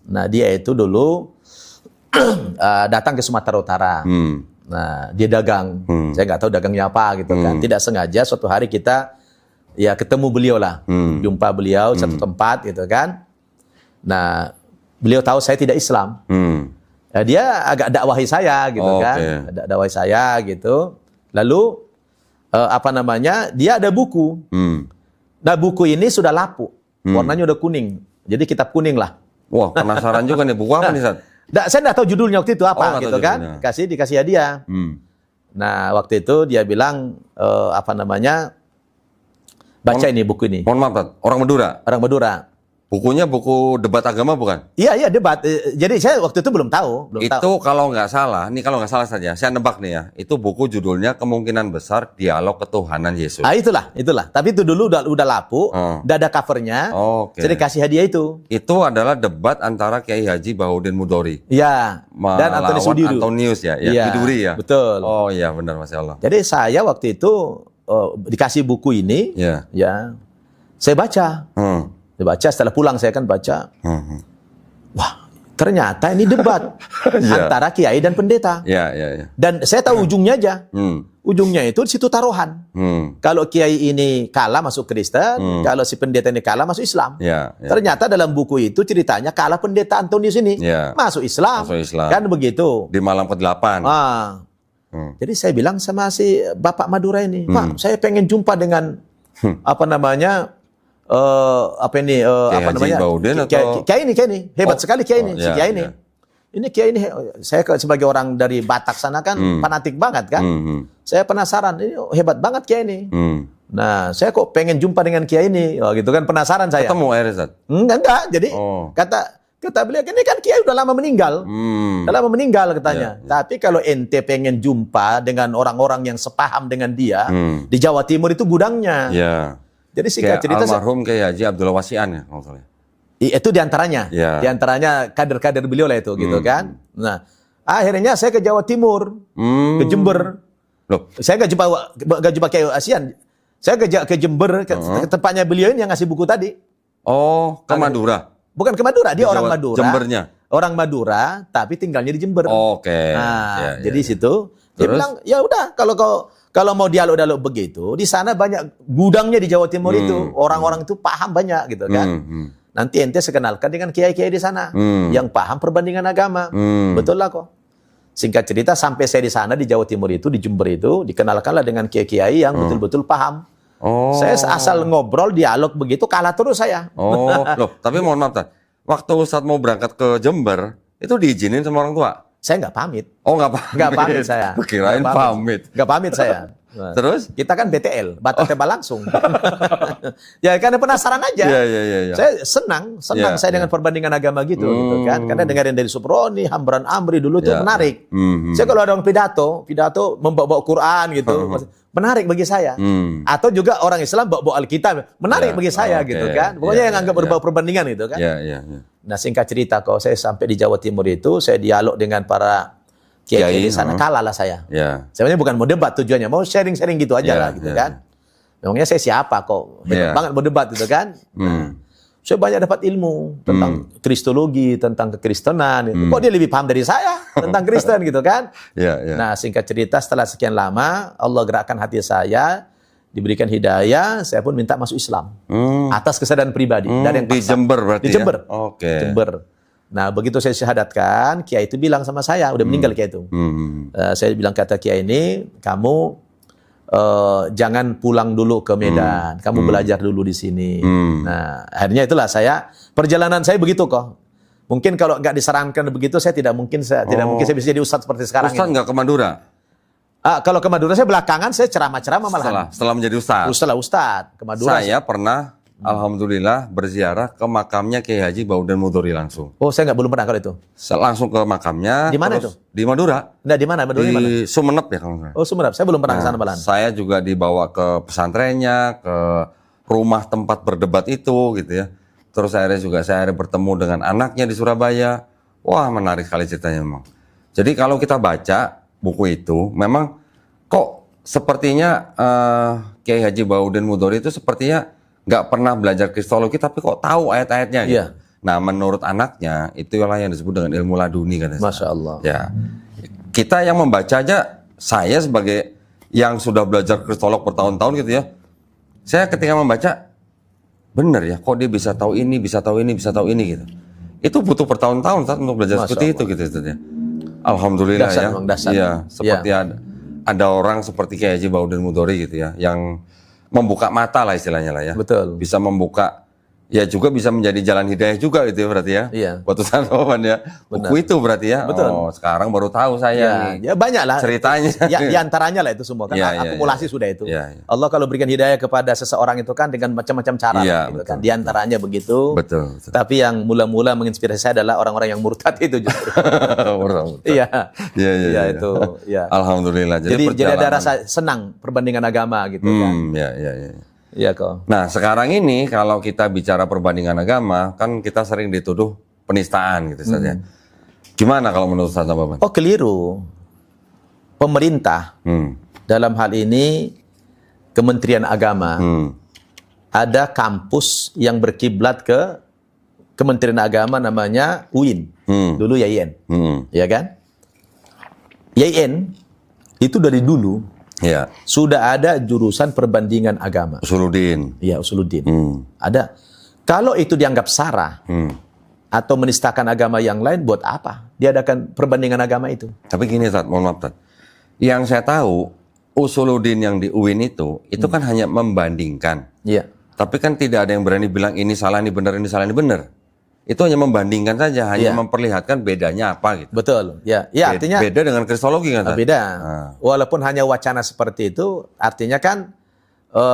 Nah dia itu dulu datang ke Sumatera Utara. Nah dia dagang. Saya nggak tahu dagangnya apa gitu kan. Tidak sengaja suatu hari kita ya ketemu beliau lah, jumpa beliau satu tempat gitu kan. Nah beliau tahu saya tidak Islam. Ya, dia agak dakwahi saya gitu kan. Ada dakwahi saya gitu. Lalu apa namanya? Dia ada buku. Nah buku ini sudah lapuk, warnanya udah kuning. Jadi kitab kuning lah. Wah, penasaran juga nih, buku apa nih, Sat? Saya nggak tahu judulnya waktu itu apa nggak gitu tahu kan. judulnya. Dikasih hadiah. Nah waktu itu dia bilang apa namanya? Baca ini buku ini. Mohon maaf, Tat. Orang Madura. Orang Madura. Bukunya buku debat agama bukan? Iya debat. Jadi saya waktu itu belum tahu. Itu kalau nggak salah, ini kalau nggak salah saja, saya nebak nih ya, itu buku judulnya kemungkinan besar dialog ketuhanan Yesus. Ah itulah. Tapi itu dulu udah lapuk, udah ada covernya. Oke. Jadi kasih hadiah itu. Itu adalah debat antara Kiai Haji Bahodin Mudori. Iya. Dan Antonius Sudiru. Antonius ya, Iya, Biduri ya. betul. Oh iya benar, Masya Allah. Jadi saya waktu itu dikasih buku ini, Iya. ya, saya baca. Saya baca setelah pulang saya kan baca. Wah, ternyata ini debat antara kiai dan pendeta. Iya. Dan saya tahu ujungnya aja. Ujungnya itu di situ taruhan. Kalau kiai ini kalah masuk Kristen, kalau si pendeta ini kalah masuk Islam. Iya. Ternyata dalam buku itu ceritanya kalah pendeta Antonius ini Iya. masuk Islam. Masuk Islam. Kan begitu. Di malam ke-8. Jadi saya bilang sama si Bapak Madura ini, Pak, saya pengen jumpa dengan apa namanya? Apa ini apa Haji namanya? Baudin atau Kiai ini hebat sekali kiai ini, si iya, kiai ini. iya. Ini kiai ini saya sebagai orang dari Batak sana kan fanatik banget kan. Saya penasaran, ini hebat banget kiai ini. Nah, saya kok pengen jumpa dengan kiai ini. Oh, gitu kan penasaran saya. Ketemu akhirnya, Zat? Enggak. Jadi Kata beliau, ini kan kiai udah lama meninggal. Udah lama meninggal katanya. Tapi kalau ente pengen jumpa dengan orang-orang yang sepaham dengan dia, di Jawa Timur itu gudangnya. Ya. Jadi singkat cerita, almarhum Kiai Haji Abdullah Wasian ya, kalau salah. itu diantaranya. Ya. Diantaranya kader-kader beliau lah itu, gitu kan. Nah, akhirnya saya ke Jawa Timur, ke Jember. Loh. Saya nggak jumpa Kiai Asian. Saya ke Jember, ke tempatnya beliau ini yang ngasih buku tadi. Oh, ke Madura. Bukan ke Madura, dia orang Madura. Jembernya. Orang Madura, tapi tinggalnya di Jember. Oke. Nah, jadi situ dia bilang, ya udah kalau mau dialog-dialog begitu, di sana banyak gudangnya di Jawa Timur itu, orang-orang itu paham banyak gitu kan. Nanti ente sekenalkan dengan kiai-kiai di sana yang paham perbandingan agama. Betul lah kok. Singkat cerita sampai saya di sana di Jawa Timur itu, di Jember itu, dikenalkanlah dengan kiai-kiai yang betul-betul paham. Saya asal ngobrol, dialog begitu, kalah terus saya. Oh, loh, tapi mohon maaf, Tad. Waktu Ustadz mau berangkat ke Jember, itu diizinin sama orang tua? Saya nggak pamit. Oh, nggak pamit. Nggak pamit saya. Kirain pamit. Nggak pamit saya. Terus? Kita kan BTL, batas tebal langsung. Ya karena penasaran aja. Iya. Saya senang saya dengan perbandingan agama gitu kan. Karena dengerin dari Suproni, Hamran Amri dulu itu menarik. Saya kalau ada orang pidato membawa Quran gitu, menarik bagi saya. Atau juga orang Islam bawa Alkitab, menarik bagi saya gitu kan. Pokoknya yang anggap berbau perbandingan gitu kan. Nah, singkat cerita kalau saya sampai di Jawa Timur itu, saya dialog dengan para kiai di sana, kalah lah saya. Sebenarnya bukan mau debat tujuannya, mau sharing-sharing gitu aja lah gitu kan. Memangnya saya siapa kok, hebat banget mau debat gitu kan. Nah, saya banyak dapat ilmu tentang kristologi, tentang kekristenan. Kok dia lebih paham dari saya tentang Kristen gitu kan. Nah, singkat cerita setelah sekian lama, Allah gerakkan hati saya, diberikan hidayah, saya pun minta masuk Islam. Atas kesadaran pribadi. Dari yang di Jember berarti di Jember. Ya? Oke. Jember. Nah, begitu saya syahadatkan, kiai itu bilang sama saya, udah meninggal kiai itu. Saya bilang kata kiai ini, kamu jangan pulang dulu ke Medan, kamu belajar dulu di sini. Nah, akhirnya itulah perjalanan saya begitu kok. Mungkin kalau nggak disarankan begitu, saya tidak mungkin saya bisa jadi ustadz seperti sekarang. Ustadz nggak ke Madura? Kalau ke Madura saya belakangan saya ceramah-ceramah malahan. Setelah menjadi ustadz. Setelah ustadz ke Madura. Saya pernah alhamdulillah berziarah ke makamnya Kiai Haji Baudan Mudori langsung. Oh, saya belum pernah kalau itu. Langsung ke makamnya. Di mana itu? Di Madura. Nah, di mana? Madura di mana? Sumeneb ya kalau nggak salah. Oh, Sumeneb. Saya belum pernah ke sana malahan. Saya juga dibawa ke pesantrennya, ke rumah tempat berdebat itu gitu ya. Terus saya akhirnya bertemu dengan anaknya di Surabaya. Wah, menarik sekali ceritanya memang. Jadi kalau kita baca buku itu, memang kok sepertinya Kiai Haji Baudan Mudori itu sepertinya nggak pernah belajar kristologi, tapi kok tahu ayat-ayatnya gitu. Nah, menurut anaknya, itulah yang disebut dengan ilmu laduni katanya. Masya Allah. Ya. Kita yang membaca aja, saya sebagai yang sudah belajar kristolog bertahun-tahun gitu ya, saya ketika membaca, benar ya, kok dia bisa tahu ini, bisa tahu ini, bisa tahu ini gitu. Itu butuh bertahun-tahun saat untuk belajar seperti itu gitu. Alhamdulillah dasar, ya. Dasar. Iya, seperti ada orang seperti Kiai Haji Baudan Mudori gitu ya, yang membuka mata lah istilahnya lah ya. Betul. Bisa membuka, ya juga bisa menjadi jalan hidayah juga gitu ya berarti ya. Iya. Buat Ustaz Wawan ya. Buku itu berarti ya. Betul. Oh, sekarang baru tahu saya nih. Ya banyak lah. Ceritanya. Ya, di antaranya lah itu semua. Kan akumulasi sudah itu. Ya. Allah kalau berikan hidayah kepada seseorang itu kan dengan macam-macam cara. Gitu kan. Di antaranya begitu. Betul. Tapi yang mula-mula menginspirasi saya adalah orang-orang yang murtad itu justru. Iya. Iya. Itu. Ya. Alhamdulillah. Jadi ada rasa senang perbandingan agama gitu kan. Iya. Iya kok. Nah sekarang ini kalau kita bicara perbandingan agama, kan kita sering dituduh penistaan gitu saja. Gimana kalau menurut Ustaz Bapak? Oh keliru. Pemerintah dalam hal ini Kementerian Agama ada kampus yang berkiblat ke Kementerian Agama namanya UIN. Dulu YIN. Ya kan? YIN itu dari dulu sudah ada jurusan perbandingan agama. Usuluddin. Iya, Usuluddin. Ada. Kalau itu dianggap sara atau menistakan agama yang lain, buat apa diadakan perbandingan agama itu? Tapi gini, Tat, mohon maaf, Tat. Yang saya tahu, Usuluddin yang di UIN itu kan hanya membandingkan. Iya. Tapi kan tidak ada yang berani bilang ini salah, ini benar, ini salah, ini benar. Itu hanya membandingkan saja, hanya memperlihatkan bedanya apa gitu. Betul. Ya, artinya beda dengan kristologi kan? Beda. Walaupun hanya wacana seperti itu, artinya kan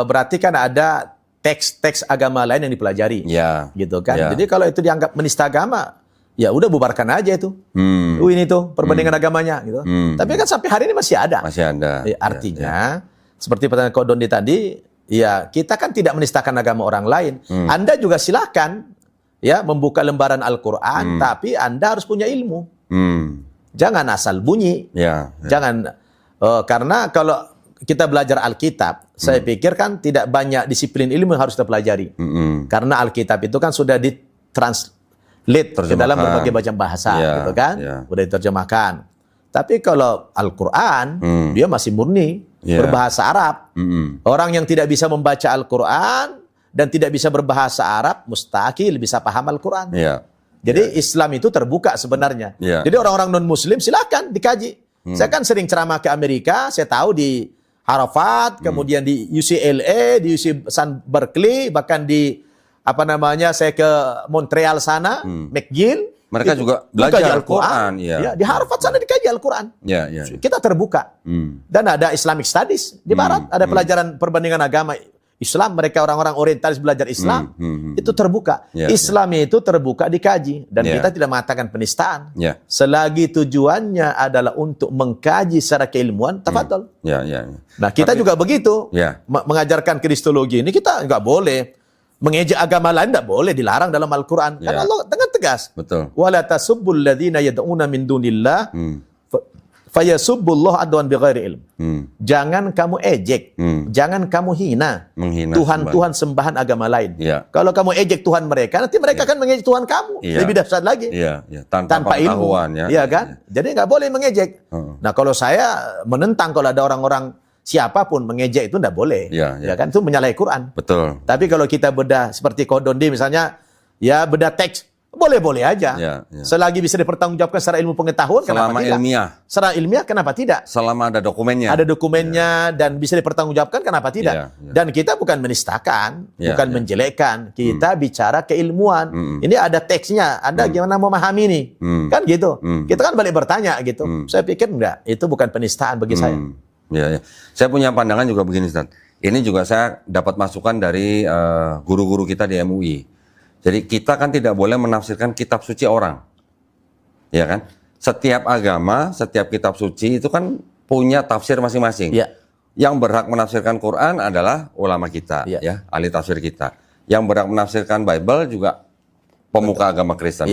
berarti kan ada teks-teks agama lain yang dipelajari. Gitu kan. Jadi kalau itu dianggap menista agama, ya udah bubarkan aja itu. Ini tuh perbandingan agamanya gitu. Tapi kan sampai hari ini masih ada. Masih ada. Artinya seperti pertanyaan Ko Dondi tadi, ya kita kan tidak menistakan agama orang lain. Anda juga silakan ya membuka lembaran Al-Qur'an, tapi Anda harus punya ilmu. Jangan asal bunyi. Jangan karena kalau kita belajar Alkitab, saya pikir kan tidak banyak disiplin ilmu yang harus kita pelajari. Karena Alkitab itu kan sudah ditranslate ke dalam berbagai macam bahasa, gitu kan? Sudah diterjemahkan. Tapi kalau Al-Quran, dia masih murni, berbahasa Arab. Orang yang tidak bisa membaca Al-Quran dan tidak bisa berbahasa Arab, mustahil bisa paham Al-Quran. Jadi Islam itu terbuka sebenarnya. Jadi orang-orang non-Muslim silakan dikaji. Saya kan sering ceramah ke Amerika, saya tahu di Harvard, kemudian di UCLA, di UC San Berkeley, bahkan di saya ke Montreal sana, McGill. Mereka juga belajar Al-Quran. Di Harvard sana dikaji Al-Quran. Kita terbuka. Dan ada Islamic Studies di Barat, ada pelajaran perbandingan agama Islam, mereka orang-orang orientalis belajar Islam, itu terbuka. Islam itu terbuka dikaji. Dan kita tidak mengatakan penistaan. Selagi tujuannya adalah untuk mengkaji secara keilmuan, tafadhol. Nah, kita juga begitu. Mengajarkan kristologi ini, kita nggak boleh mengejek agama lain, tidak boleh, dilarang dalam Al-Quran. Karena Allah dengan tegas. Wala tasubbul ladzina yad'una min dunillah fayasubbullah adwan bighairi ilm. Jangan kamu ejek, jangan kamu hina Tuhan-Tuhan sembahan agama lain. Kalau kamu ejek Tuhan mereka, nanti mereka akan mengejek Tuhan kamu. Lebih dahsyat lagi. Tanpa ilmu. Kan? Jadi nggak boleh mengejek. Nah, kalau saya menentang kalau ada orang-orang siapapun mengejek itu tidak boleh. Ya kan? Itu menyalahi Quran. Betul. Tapi kalau kita bedah seperti Ko Dondi misalnya, ya bedah teks, boleh-boleh aja. Selagi bisa dipertanggungjawabkan secara ilmu pengetahuan, kenapa tidak? Secara ilmiah, kenapa tidak? Selama ada dokumennya. Ada dokumennya dan bisa dipertanggungjawabkan, kenapa tidak? Dan kita bukan menistakan, bukan menjelekkan. Kita bicara keilmuan. Ini ada teksnya. Anda gimana memahami ini? Kan gitu. Kita kan balik bertanya gitu. Saya pikir enggak. Itu bukan penistaan bagi saya. Saya punya pandangan juga begini, Ustaz. Ini juga saya dapat masukan dari guru-guru kita di MUI. Jadi kita kan tidak boleh menafsirkan kitab suci orang. Ya kan? Setiap agama, setiap kitab suci itu kan punya tafsir masing-masing. Yang berhak menafsirkan Quran adalah ulama kita, ya, ahli tafsir kita. Yang berhak menafsirkan Bible juga pemuka agama Kristen.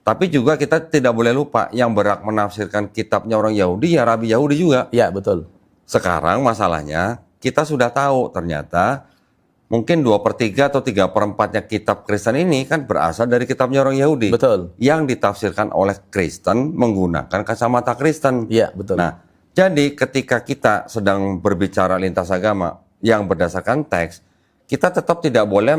Tapi juga kita tidak boleh lupa yang berhak menafsirkan kitabnya orang Yahudi, ya Rabi Yahudi juga. Betul. Sekarang masalahnya kita sudah tahu ternyata mungkin 2/3 atau 3/4-nya kitab Kristen ini kan berasal dari kitabnya orang Yahudi. Betul. Yang ditafsirkan oleh Kristen menggunakan kacamata Kristen. Betul. Nah, jadi ketika kita sedang berbicara lintas agama yang berdasarkan teks, kita tetap tidak boleh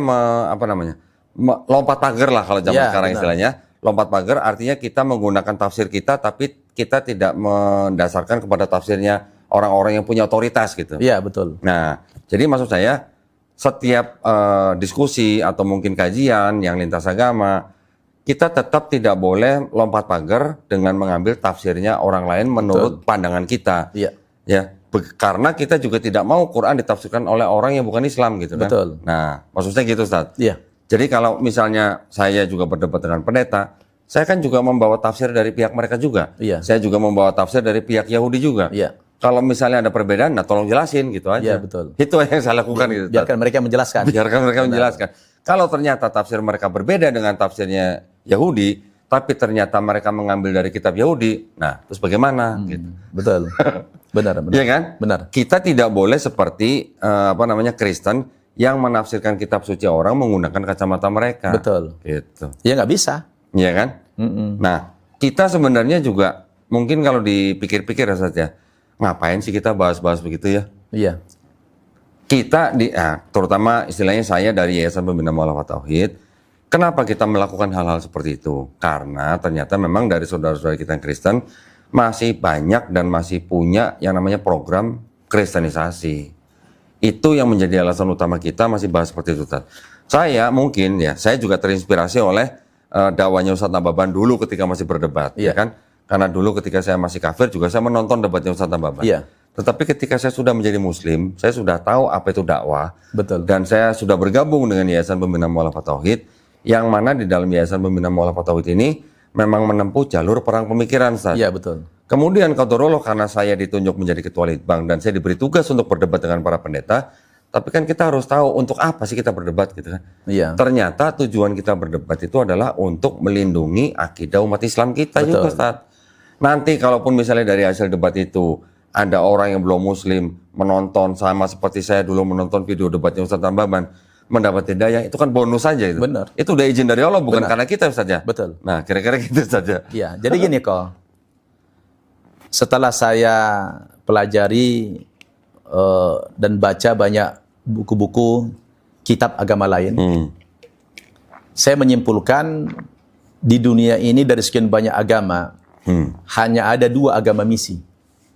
lompat pagar lah kalau zaman sekarang istilahnya. Lompat pagar artinya kita menggunakan tafsir kita, tapi kita tidak mendasarkan kepada tafsirnya orang-orang yang punya otoritas gitu. Betul. Nah, jadi maksud saya setiap diskusi atau mungkin kajian yang lintas agama, kita tetap tidak boleh lompat pagar dengan mengambil tafsirnya orang lain menurut pandangan kita. Karena kita juga tidak mau Quran ditafsirkan oleh orang yang bukan Islam gitu kan. Nah, maksudnya gitu, Ustaz. Jadi kalau misalnya saya juga berdebat dengan pendeta, saya kan juga membawa tafsir dari pihak mereka juga. Saya juga membawa tafsir dari pihak Yahudi juga. Kalau misalnya ada perbedaan, nah tolong jelasin gitu aja. Betul. Itu yang saya lakukan gitu. Biarkan mereka menjelaskan. Kalau ternyata tafsir mereka berbeda dengan tafsirnya Yahudi, tapi ternyata mereka mengambil dari kitab Yahudi, nah terus bagaimana? Gitu. Betul. Benar. Iya kan? Benar. Kita tidak boleh seperti Kristen yang menafsirkan kitab suci orang menggunakan kacamata mereka. Betul. Gitu. Ya nggak bisa. Iya kan? Nah, kita sebenarnya juga mungkin kalau dipikir-pikir saja, ngapain sih kita bahas-bahas begitu ya? Kita terutama istilahnya saya dari Yayasan Pembina Mu'alafah Tauhid, kenapa kita melakukan hal-hal seperti itu? Karena ternyata memang dari saudara-saudara kita yang Kristen masih banyak dan masih punya yang namanya program kristenisasi. Itu yang menjadi alasan utama kita masih bahas seperti itu. Saya juga terinspirasi oleh dakwahnya Ustadz Nababan dulu ketika masih berdebat, ya kan? Karena dulu ketika saya masih kafir juga saya menonton debatnya Ustadz Nababan. Tetapi ketika saya sudah menjadi Muslim, saya sudah tahu apa itu dakwah. Betul. Dan saya sudah bergabung dengan Yayasan Pembina Mu'alafah Tauhid, yang mana di dalam Yayasan Pembina Mu'alafah Tauhid ini memang menempuh jalur perang pemikiran, Ustaz. Iya, betul. Kemudian qadarullah karena saya ditunjuk menjadi ketua Litbang dan saya diberi tugas untuk berdebat dengan para pendeta, tapi kan kita harus tahu untuk apa sih kita berdebat gitu kan. Iya. Ternyata tujuan kita berdebat itu adalah untuk melindungi akidah umat Islam kita juga, Ustaz. Nanti kalaupun misalnya dari hasil debat itu ada orang yang belum muslim menonton sama seperti saya dulu menonton video debatnya Ustaz Tambaban, mendapat hidayah, itu kan bonus saja itu. Benar. Itu udah izin dari Allah, bukan karena kita saja. Betul. Nah, kira-kira gitu saja. Iya, jadi gini kok. Setelah saya pelajari dan baca banyak buku-buku kitab agama lain, saya menyimpulkan di dunia ini dari sekian banyak agama, hanya ada 2 agama misi.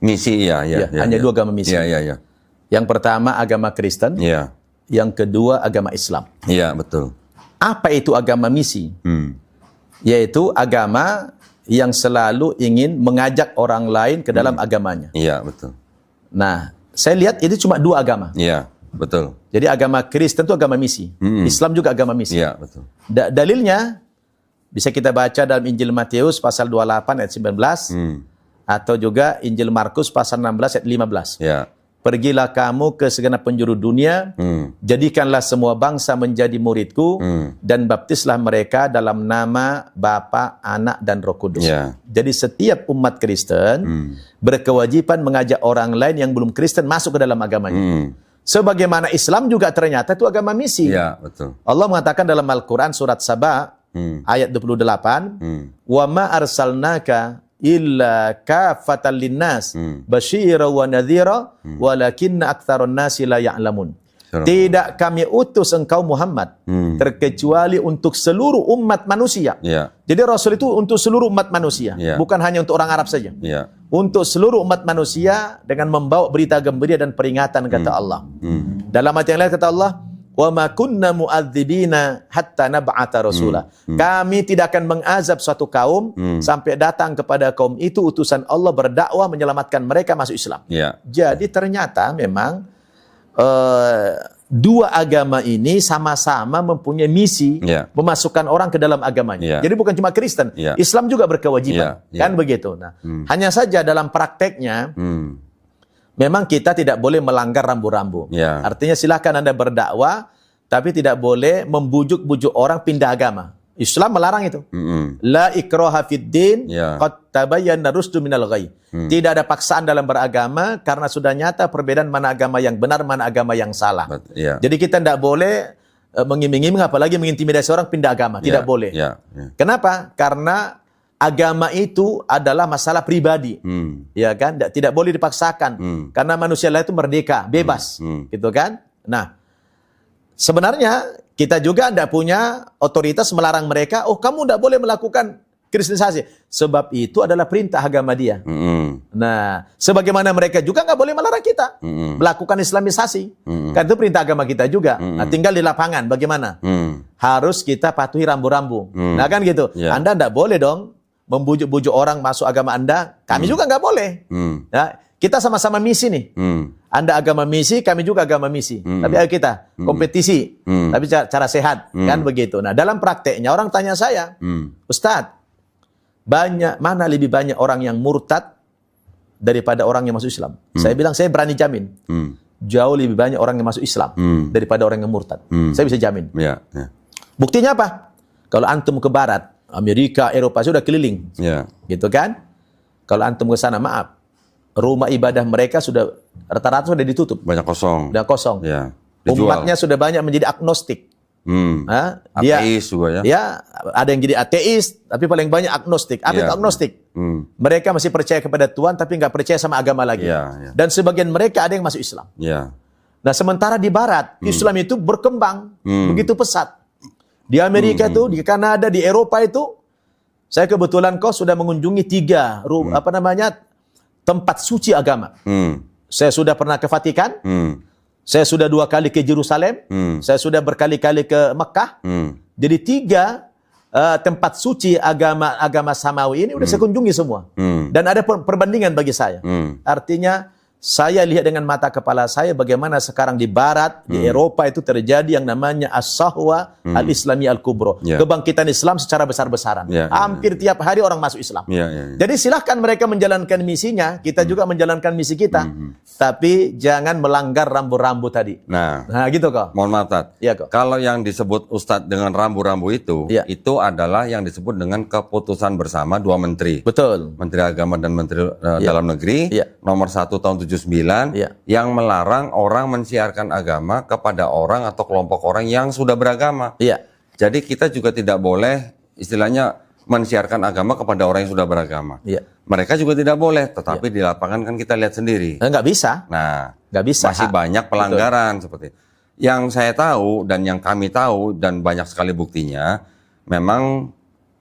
Misi, iya. Hanya 2 agama misi. Iya. Yang pertama agama Kristen, Iya. yang kedua agama Islam. Iya, betul. Apa itu agama misi? Yaitu agama yang selalu ingin mengajak orang lain ke dalam agamanya. Iya, betul. Nah, saya lihat ini cuma 2 agama. Iya, betul. Jadi agama Kristen itu agama misi. Islam juga agama misi. Iya, betul. Dalilnya bisa kita baca dalam Injil Matius pasal 28 ayat 19 atau juga Injil Markus pasal 16 ayat 15. Iya. Pergilah kamu ke segenap penjuru dunia, jadikanlah semua bangsa menjadi muridku, dan baptislah mereka dalam nama Bapa, Anak, dan Roh Kudus. Yeah. Jadi setiap umat Kristen berkewajiban mengajak orang lain yang belum Kristen masuk ke dalam agamanya. Sebagaimana Islam juga ternyata itu agama misi. Iya, betul. Allah mengatakan dalam Al-Quran surat Saba ayat 28, wa ma arsalnaka illa kafatan linnas basyira wa nadhira walakinna aktsarun nasi la ya'lamun. Tidak kami utus engkau Muhammad terkecuali untuk seluruh umat manusia. Jadi Rasul itu untuk seluruh umat manusia, bukan hanya untuk orang Arab saja. Untuk seluruh umat manusia dengan membawa berita gembira dan peringatan, kata Allah. Dalam ayat yang lain kata Allah, wa ma kunna mu'adzibina hatta nab'atha rasula. Kami tidak akan mengazab suatu kaum sampai datang kepada kaum itu utusan Allah berdakwah menyelamatkan mereka masuk Islam. Jadi ternyata memang 2 agama ini sama-sama mempunyai misi memasukkan orang ke dalam agamanya. Jadi bukan cuma Kristen, Islam juga berkewajiban. Kan begitu. Nah, hanya saja dalam prakteknya memang kita tidak boleh melanggar rambu-rambu. Artinya silakan Anda berdakwah, tapi tidak boleh membujuk-bujuk orang pindah agama. Islam melarang itu. La ikraha fid din, qad tabayyana rusdu minal ghayy. Tidak ada paksaan dalam beragama karena sudah nyata perbedaan mana agama yang benar, mana agama yang salah. Jadi kita tidak boleh mengiming-iming apalagi mengintimidasi orang pindah agama. Tidak boleh. Kenapa? Karena agama itu adalah masalah pribadi, ya kan? Tidak boleh dipaksakan, karena manusia lain itu merdeka, bebas, gitu kan? Nah, sebenarnya kita juga tidak punya otoritas melarang mereka. Oh, kamu tidak boleh melakukan kristenisasi, sebab itu adalah perintah agama dia. Nah, sebagaimana mereka juga nggak boleh melarang kita melakukan islamisasi, kan itu perintah agama kita juga. Nah, tinggal di lapangan bagaimana? Harus kita patuhi rambu-rambu. Nah, kan gitu. Anda tidak boleh dong membujuk-bujuk orang masuk agama Anda, kami juga nggak boleh. Ya, kita sama-sama misi nih. Anda agama misi, kami juga agama misi. Tapi ayo kita kompetisi, tapi cara sehat, kan begitu. Nah, dalam prakteknya orang tanya saya, Ustadz, mana lebih banyak orang yang murtad daripada orang yang masuk Islam? Saya bilang, saya berani jamin, jauh lebih banyak orang yang masuk Islam daripada orang yang murtad. Saya bisa jamin. Buktinya apa? Kalau antum ke barat, Amerika, Eropa sudah keliling, gitu kan? Kalau antum ke sana, maaf, rumah ibadah mereka sudah rata-rata sudah ditutup, banyak kosong, umatnya sudah banyak menjadi agnostik. Ateis juga ya. Ada yang jadi ateis, tapi paling banyak agnostik. Apa itu agnostik? Mereka masih percaya kepada Tuhan, tapi nggak percaya sama agama lagi. Dan sebagian mereka ada yang masuk Islam. Nah, sementara di Barat, Islam itu berkembang begitu pesat. Di Amerika itu, di Kanada, di Eropa itu, saya kebetulan sudah mengunjungi 3 tempat suci agama. Saya sudah pernah ke Vatikan, saya sudah 2 kali ke Yerusalem, saya sudah berkali-kali ke Mekah. Jadi 3 tempat suci agama samawi ini udah saya kunjungi semua. Dan ada perbandingan bagi saya. Artinya Saya lihat dengan mata kepala saya bagaimana sekarang di Barat, di Eropa itu terjadi yang namanya as-sahwa al-islami al-kubro. Kebangkitan Islam secara besar-besaran. Hampir tiap hari orang masuk Islam. Jadi silahkan mereka menjalankan misinya, kita juga menjalankan misi kita. Tapi jangan melanggar rambu-rambu tadi. Nah gitu kok. Mohon maaf, Tat. Ya, kok. Kalau yang disebut Ustadz dengan rambu-rambu itu adalah yang disebut dengan keputusan bersama dua menteri. Betul. Menteri Agama dan Menteri Dalam Negeri, nomor 1 tahun 79, yang melarang orang mensiarkan agama kepada orang atau kelompok orang yang sudah beragama. Jadi kita juga tidak boleh istilahnya mensiarkan agama kepada orang yang sudah beragama. Mereka juga tidak boleh, tetapi di lapangan kan kita lihat sendiri. Nggak bisa. Nah, nggak bisa. Masih banyak pelanggaran seperti itu. Yang saya tahu dan yang kami tahu dan banyak sekali buktinya, memang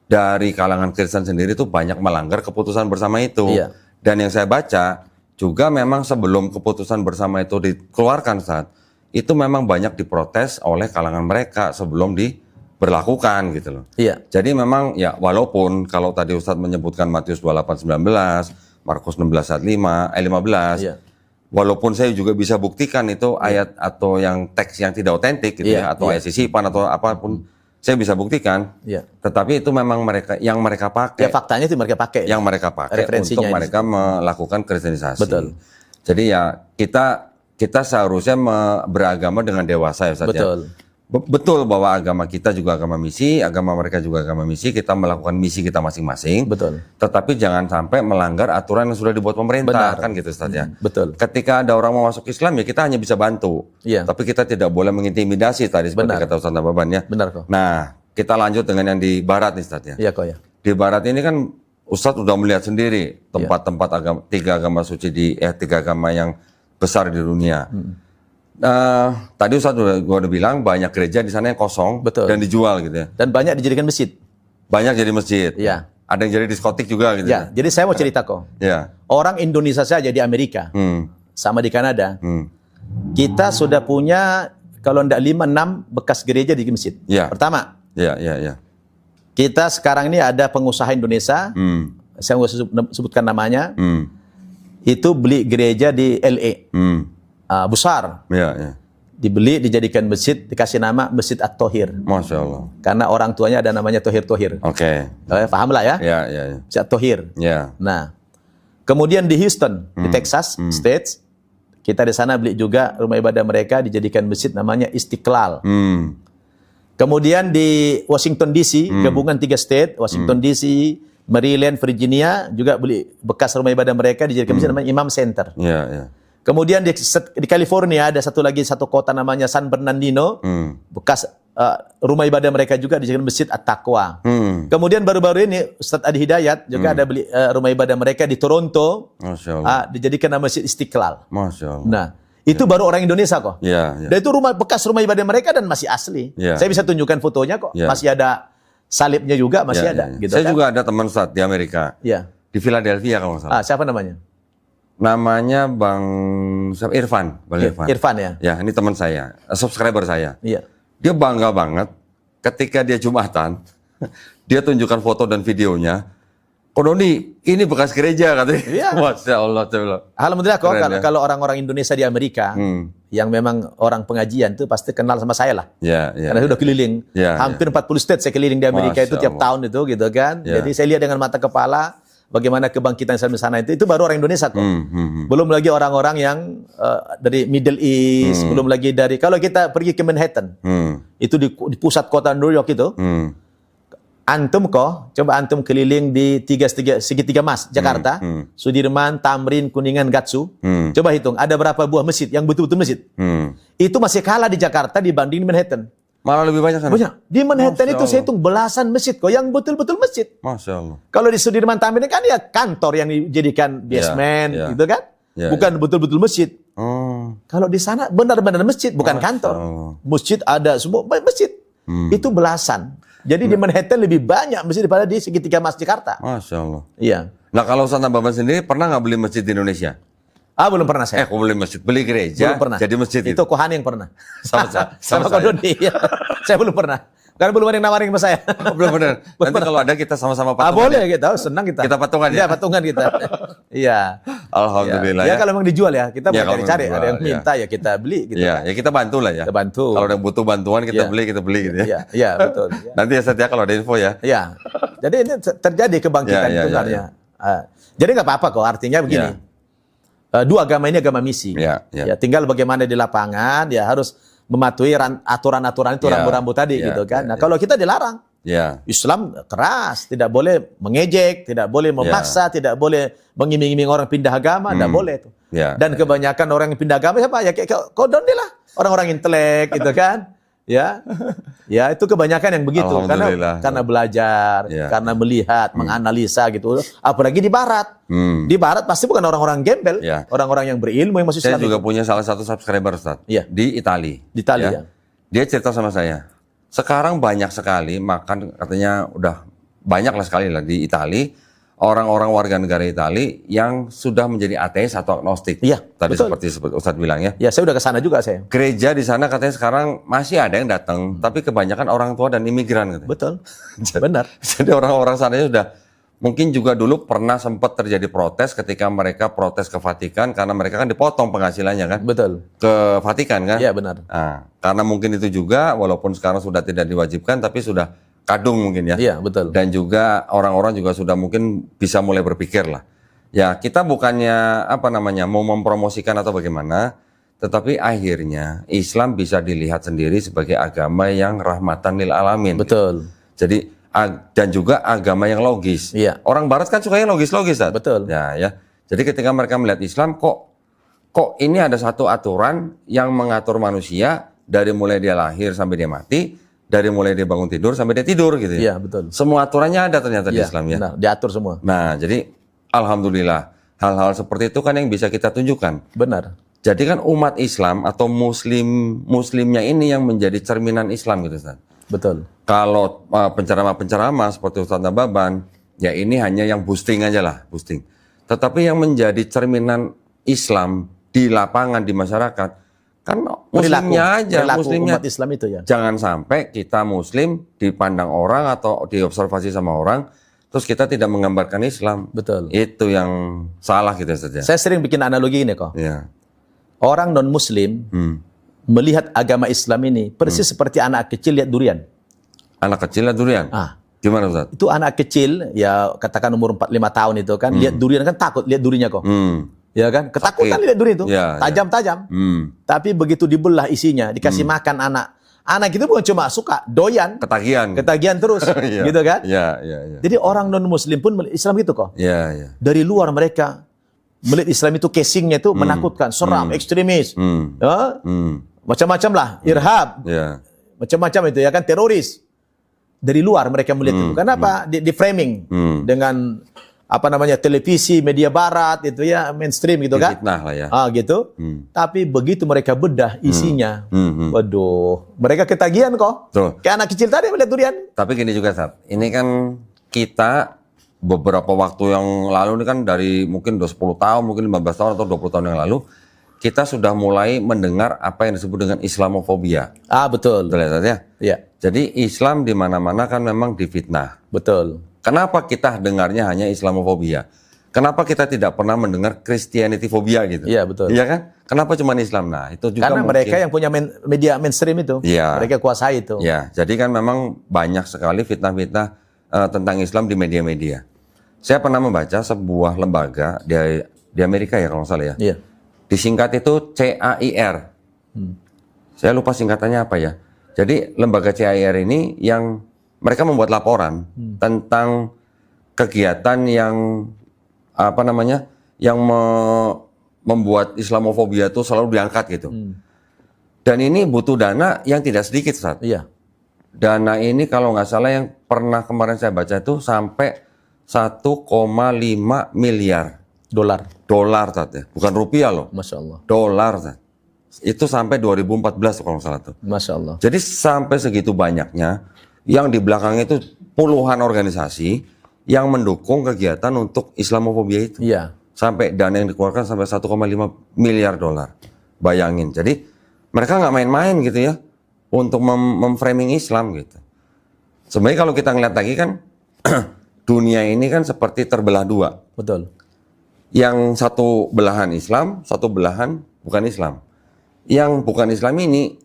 dari kalangan Kristen sendiri itu banyak melanggar keputusan bersama itu. Dan yang saya baca juga memang sebelum keputusan bersama itu dikeluarkan itu memang banyak diprotes oleh kalangan mereka sebelum diberlakukan gitu loh. Jadi memang ya walaupun kalau tadi Ustadz menyebutkan Matius 28:19, Markus 16:15, walaupun saya juga bisa buktikan itu ayat atau yang teks yang tidak otentik gitu atau ayat sisipan atau apapun, saya bisa buktikan. Tetapi itu memang mereka pakai. Faktanya itu mereka pakai. Yang mereka pakai untuk mereka melakukan kristenisasi. Betul. Jadi ya kita seharusnya beragama dengan dewasa ya Ustaz. Betul. Betul bahwa agama kita juga agama misi, agama mereka juga agama misi, kita melakukan misi kita masing-masing. Betul. Tetapi jangan sampai melanggar aturan yang sudah dibuat pemerintah. Kan gitu Ustaz ya. Betul. Ketika ada orang mau masuk Islam ya kita hanya bisa bantu. Tapi kita tidak boleh mengintimidasi tadi seperti kata Ustaz Nababan ya. Benar kok. Nah, kita lanjut dengan yang di Barat nih Ustaz ya. Iya kok ya. Di Barat ini kan Ustaz sudah melihat sendiri tempat-tempat agama, tiga agama yang besar di dunia. Tadi Ustaz gua udah bilang banyak gereja di sana yang kosong dan dijual gitu ya. Dan banyak dijadikan masjid. Banyak jadi masjid. Ada yang jadi diskotik juga gitu. Jadi saya mau cerita kok. Orang Indonesia saja di Amerika, sama di Kanada, kita sudah punya kalau tidak 5-6 bekas gereja di masjid. Pertama, kita sekarang ini ada pengusaha Indonesia, saya nggak sebutkan namanya, itu beli gereja di LA. Besar, dibeli, dijadikan masjid, dikasih nama Masjid At-Thohir. Masya Allah. Karena orang tuanya ada namanya Thohir. Paham lah ya? Masjid At-Thohir. Nah, kemudian di Houston, di Texas States, kita di sana beli juga rumah ibadah mereka, dijadikan masjid namanya Istiqlal. Kemudian di Washington DC, gabungan 3 state, Washington DC, Maryland, Virginia, juga beli bekas rumah ibadah mereka, dijadikan masjid namanya Imam Center. Kemudian di California ada satu kota namanya San Bernardino, bekas rumah ibadah mereka juga dijadikan Masjid At-Taqwa. Kemudian baru-baru ini Ustadz Adi Hidayat juga ada beli rumah ibadah mereka di Toronto, dijadikan nama Masjid Istiqlal. Nah, itu baru orang Indonesia kok. Dan itu bekas rumah ibadah mereka dan masih asli. Saya bisa tunjukkan fotonya kok, masih ada salibnya juga, masih ada. Gitu saya kan? juga ada teman Ustadz di Amerika, di Philadelphia kalau nggak salah. Siapa namanya? Namanya Bang Irfan, Irfan ya. Ya, ini teman saya, subscriber saya. Dia bangga banget ketika dia Jumatan, dia tunjukkan foto dan videonya. Doni, ini bekas gereja katanya. Masya Allah. Alhamdulillah kok kalau orang-orang Indonesia di Amerika yang memang orang pengajian itu pasti kenal sama saya lah. Karena sudah keliling. Hampir 40 state saya keliling di Amerika itu tiap tahun itu gitu kan. Jadi saya lihat dengan mata kepala bagaimana kebangkitan Islam di sana itu baru orang Indonesia kok. Belum lagi orang-orang yang dari Middle East, belum lagi dari kalau kita pergi ke Manhattan, itu di pusat kota New York itu, antum kok, coba antum keliling di segitiga Mas Jakarta, Sudirman, Tamrin, Kuningan, Gatsu, coba hitung ada berapa buah masjid yang betul-betul masjid. Itu masih kalah di Jakarta dibanding di Manhattan. Malah lebih banyak kan? Banyak. Di Manhattan itu saya hitung belasan masjid kok yang betul-betul masjid. Masya Allah. Kalau di Sudirman Tamrin kan ya kantor yang dijadikan basement gitu kan. Bukan betul-betul masjid. Kalau di sana benar-benar masjid, bukan kantor. Masjid ada semua masjid. Itu belasan. Jadi di Manhattan lebih banyak masjid daripada di segitiga Mas Jakarta. Masya Allah. Iya. Nah kalau Ustadz Nababan sendiri pernah nggak beli masjid di Indonesia? Belum pernah saya. Beli masjid, beli gereja, belum pernah. jadi masjid itu. Kohani yang pernah. Sama Kak Doni. Saya belum pernah. Karena belum ada yang nawarin sama saya. Belum benar. Nanti kalau ada kita sama-sama patungan. Boleh kita, senang kita. Kita patungan ya? Iya, patungan kita. Iya. Alhamdulillah ya. Kalau memang dijual ya, kita Ya, mau cari-cari. kalau Ada yang dijual, minta ya kita beli gitu. Ya kita bantu lah ya. Kita bantu. Kalau ada yang butuh bantuan kita beli gitu ya. Iya, betul. Ya. Nanti ya Ustaz ya kalau ada info ya. Iya. Jadi ini terjadi kebangkitan Ya, itu sebenarnya. Jadi nggak apa-apa kok, artinya begini. Dua agama ini agama misi. Ya. Ya, tinggal bagaimana di lapangan, ya harus mematuhi aturan-aturan itu, rambu-rambu tadi gitu kan. Nah, kalau kita dilarang. Ya. Islam keras, tidak boleh mengejek, tidak boleh memaksa, tidak boleh mengiming-iming orang pindah agama, tidak boleh itu. Ya. Dan kebanyakan orang yang pindah agama siapa? Ya kayak kodon deh lah, orang-orang intelek gitu kan. Ya, ya itu kebanyakan yang begitu karena belajar, karena melihat, menganalisa gitu. Apalagi di Barat, di Barat pasti bukan orang-orang gembel, orang-orang yang berilmu yang masuk Islam. Saya juga punya salah satu subscriber Ustaz, di Italia. Di Italia. Dia cerita sama saya. Sekarang banyak sekali makan, katanya udah banyak lah sekali lah di Italia orang-orang warga negara Italia yang sudah menjadi ateis atau agnostik. Iya, tadi betul. seperti Ustadz bilang ya. Ya, saya udah ke sana juga saya. Gereja di sana katanya sekarang masih ada yang datang, tapi kebanyakan orang tua dan imigran katanya. Betul. Benar. Jadi orang-orang sana sudah mungkin juga dulu pernah sempat terjadi protes ketika mereka protes ke Vatikan karena mereka kan dipotong penghasilannya kan. Betul. Ke Vatikan kan? Iya, benar. Nah, karena mungkin itu juga walaupun sekarang sudah tidak diwajibkan tapi sudah kadung mungkin ya. Iya, betul. Dan juga orang-orang juga sudah mungkin bisa mulai berpikir lah. Ya, kita bukannya mau mempromosikan atau bagaimana, tetapi akhirnya Islam bisa dilihat sendiri sebagai agama yang rahmatan lil alamin. Betul. Jadi dan juga agama yang logis. Iya. Orang Barat kan sukanya logis-logis, Ustaz. Betul. Ya. Jadi ketika mereka melihat Islam, kok ini ada satu aturan yang mengatur manusia dari mulai dia lahir sampai dia mati, dari mulai dia bangun tidur sampai dia tidur gitu ya. Iya, betul. Semua aturannya ada ternyata di Islam ya. Benar, diatur semua. Nah, jadi alhamdulillah hal-hal seperti itu kan yang bisa kita tunjukkan. Benar. Jadi kan umat Islam atau muslimnya ini yang menjadi cerminan Islam gitu, Ustaz. Betul. Kalau penceramah-penceramah seperti Ustaz Nababan, ya ini hanya yang boosting aja lah, boosting. Tetapi yang menjadi cerminan Islam di lapangan, di masyarakat, kan muslimnya aja, muslimnya. Umat Islam itu ya. Jangan sampai kita muslim dipandang orang atau diobservasi sama orang, terus kita tidak menggambarkan Islam. Betul. Itu yang salah gitu saja. Saya sering bikin analogi ini kok. Ya. Orang non-muslim melihat agama Islam ini persis seperti anak kecil lihat durian. Anak kecil lihat durian? Gimana Ustaz? Itu anak kecil, ya katakan umur 4-5 tahun itu kan, lihat durian kan takut lihat duriannya kok. Ya kan? Ketakutan lihat durian itu. Tajam-tajam. Tapi begitu dibelah isinya, dikasih makan anak. Anak itu bukan cuma suka, doyan. Ketagihan terus. Gitu kan? Ya. Jadi orang non-muslim pun melihat Islam gitu kok. Ya. Dari luar mereka melihat Islam itu casingnya itu menakutkan, seram, ekstremis. Macam-macam lah, irhab. Macam-macam itu ya kan, teroris. Dari luar mereka melihat itu. Kenapa? Di framing dengan televisi, media barat itu ya, mainstream gitu kan. Fitnah lah ya. Gitu. Tapi begitu mereka bedah isinya, waduh, mereka ketagihan kok. Tuh. Kayak anak kecil tadi melihat durian. Tapi gini juga, Sat. Ini kan kita beberapa waktu yang lalu ini kan dari mungkin 10 tahun, mungkin 15 tahun atau 20 tahun yang lalu, kita sudah mulai mendengar apa yang disebut dengan Islamofobia. Betul. Betul ya, Sat ya? Iya. Jadi Islam di mana-mana kan memang difitnah. Betul. Kenapa kita dengarnya hanya Islamofobia? Kenapa kita tidak pernah mendengar Christianity fobia gitu? Iya, betul. Iya kan? Kenapa cuma Islam? Nah, itu juga karena mungkin, mereka yang punya media mainstream itu. Iya. Mereka kuasai itu. Ya, jadi kan memang banyak sekali fitnah-fitnah tentang Islam di media-media. Saya pernah membaca sebuah lembaga di Amerika ya kalau nggak salah ya. Iya. Disingkat itu CAIR. Saya lupa singkatannya apa ya. Jadi lembaga CAIR ini yang mereka membuat laporan tentang kegiatan yang yang membuat Islamofobia itu selalu diangkat gitu. Dan ini butuh dana yang tidak sedikit, Ustaz. Iya. Dana ini kalau nggak salah yang pernah kemarin saya baca itu sampai 1,5 miliar dolar, Ustaz ya. Bukan rupiah loh. Masya Allah. Dolar, Ustaz. Itu sampai 2014 kalau nggak salah tuh. Masya Allah. Jadi sampai segitu banyaknya, yang di belakangnya itu puluhan organisasi yang mendukung kegiatan untuk Islamofobia itu. Iya. Sampai dana yang dikeluarkan sampai 1,5 miliar dolar. Bayangin. Jadi mereka nggak main-main gitu ya untuk memframing Islam gitu. Sebenarnya kalau kita ngeliat lagi kan, dunia ini kan seperti terbelah dua. Betul. Yang satu belahan Islam, satu belahan bukan Islam. Yang bukan Islam ini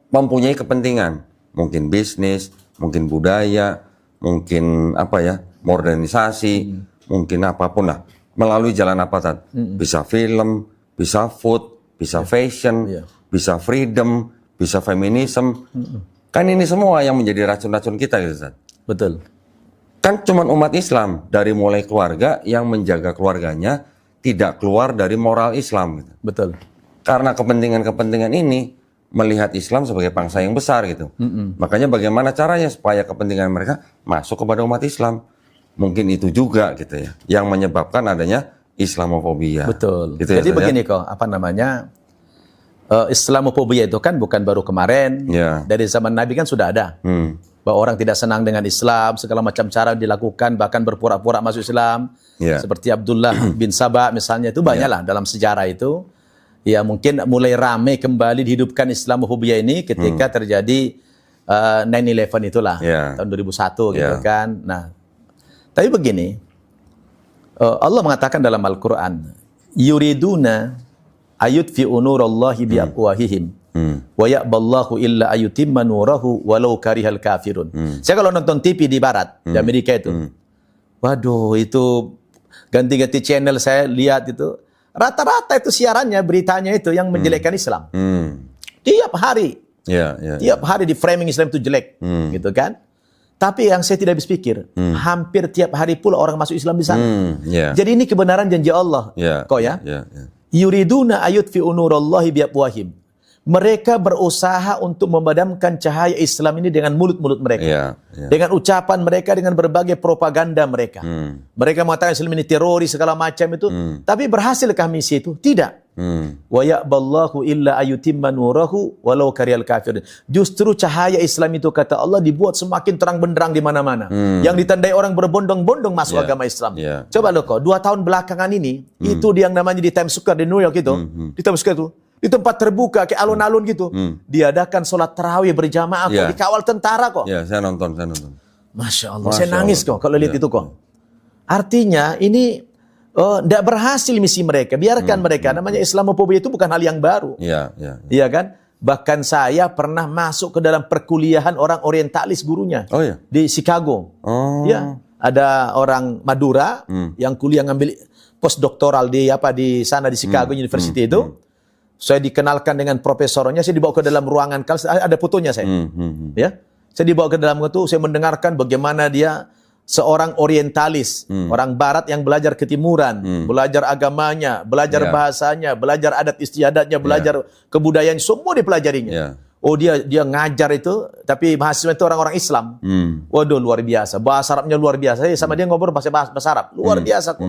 mempunyai kepentingan, mungkin bisnis, mungkin budaya, mungkin apa ya, modernisasi, mungkin apapun lah, melalui jalan apa Tad? Bisa film, bisa food, bisa fashion, bisa freedom, bisa feminism. Kan ini semua yang menjadi racun-racun kita gitu Tad. Betul. Kan cuman umat Islam dari mulai keluarga yang menjaga keluarganya tidak keluar dari moral Islam gitu. Betul. Karena kepentingan-kepentingan ini melihat Islam sebagai bangsa yang besar gitu. Makanya bagaimana caranya supaya kepentingan mereka masuk kepada umat Islam. Mungkin itu juga gitu ya yang menyebabkan adanya Islamofobia. Betul. Gitu ya, jadi begini kok, apa namanya? Islamofobia itu kan bukan baru kemarin. Dari zaman Nabi kan sudah ada. Bahwa orang tidak senang dengan Islam, segala macam cara dilakukan, bahkan berpura-pura masuk Islam. Seperti Abdullah bin Sabah misalnya, itu banyaklah dalam sejarah itu. Ya mungkin mulai ramai kembali dihidupkan Islamofobia ini ketika terjadi 9/11 itulah, tahun 2001 gitu kan. Nah, tapi begini, Allah mengatakan dalam Al-Quran, yuriduna ayutfi'u nurallahi biafwahihim wa ya'ballahu illa ayutimma nurahu walau karihal kafirun. Saya kalau nonton TV di barat, di Amerika itu, waduh itu ganti-ganti channel saya lihat itu, rata-rata itu siarannya, beritanya itu yang menjelekkan Islam. Tiap hari. Tiap hari di framing Islam itu jelek. Gitu kan. Tapi yang saya tidak habis pikir, hampir tiap hari pula orang masuk Islam di sana. Jadi ini kebenaran janji Allah. Kok ya? Yuriduna ayutfi'u nurallahi biafwahim. Mereka berusaha untuk memadamkan cahaya Islam ini dengan mulut-mulut mereka. Dengan ucapan mereka, dengan berbagai propaganda mereka. Mereka mengatakan Islam ini teroris, segala macam itu. Tapi berhasilkah misi itu? Tidak. Wa ya'ballahu illa ayutimma nurahu walau karihal kafirun. Justru cahaya Islam itu, kata Allah, dibuat semakin terang benderang di mana-mana. Yang ditandai orang berbondong-bondong masuk agama Islam. Coba lo kok, 2 tahun belakangan ini, itu yang namanya di Times Square di New York itu, di Times Square itu, di tempat terbuka kayak alun-alun gitu, diadakan sholat tarawih berjamaah kok, dikawal tentara kok. Saya nonton. Masya Allah, saya nangis kok kalau lihat itu kok. Artinya ini tidak berhasil misi mereka. Biarkan mereka. Namanya Islamofobia itu bukan hal yang baru. Iya kan? Bahkan saya pernah masuk ke dalam perkuliahan orang orientalis gurunya di Chicago. Ya, ada orang Madura yang kuliah ngambil postdoktoral di sana di Chicago University itu. Saya dikenalkan dengan profesornya, saya dibawa ke dalam ruangan kelas, ada fotonya saya. Ya, saya dibawa ke dalam itu, saya mendengarkan bagaimana dia seorang orientalis, orang barat yang belajar ketimuran, belajar agamanya, belajar bahasanya, belajar adat istiadatnya, belajar kebudayaan, semua dipelajarinya. Oh dia ngajar itu, tapi mahasiswa itu orang-orang Islam. Waduh luar biasa, bahasa Arabnya luar biasa. Sama dia ngobrol bahasa Arab, luar biasa kok.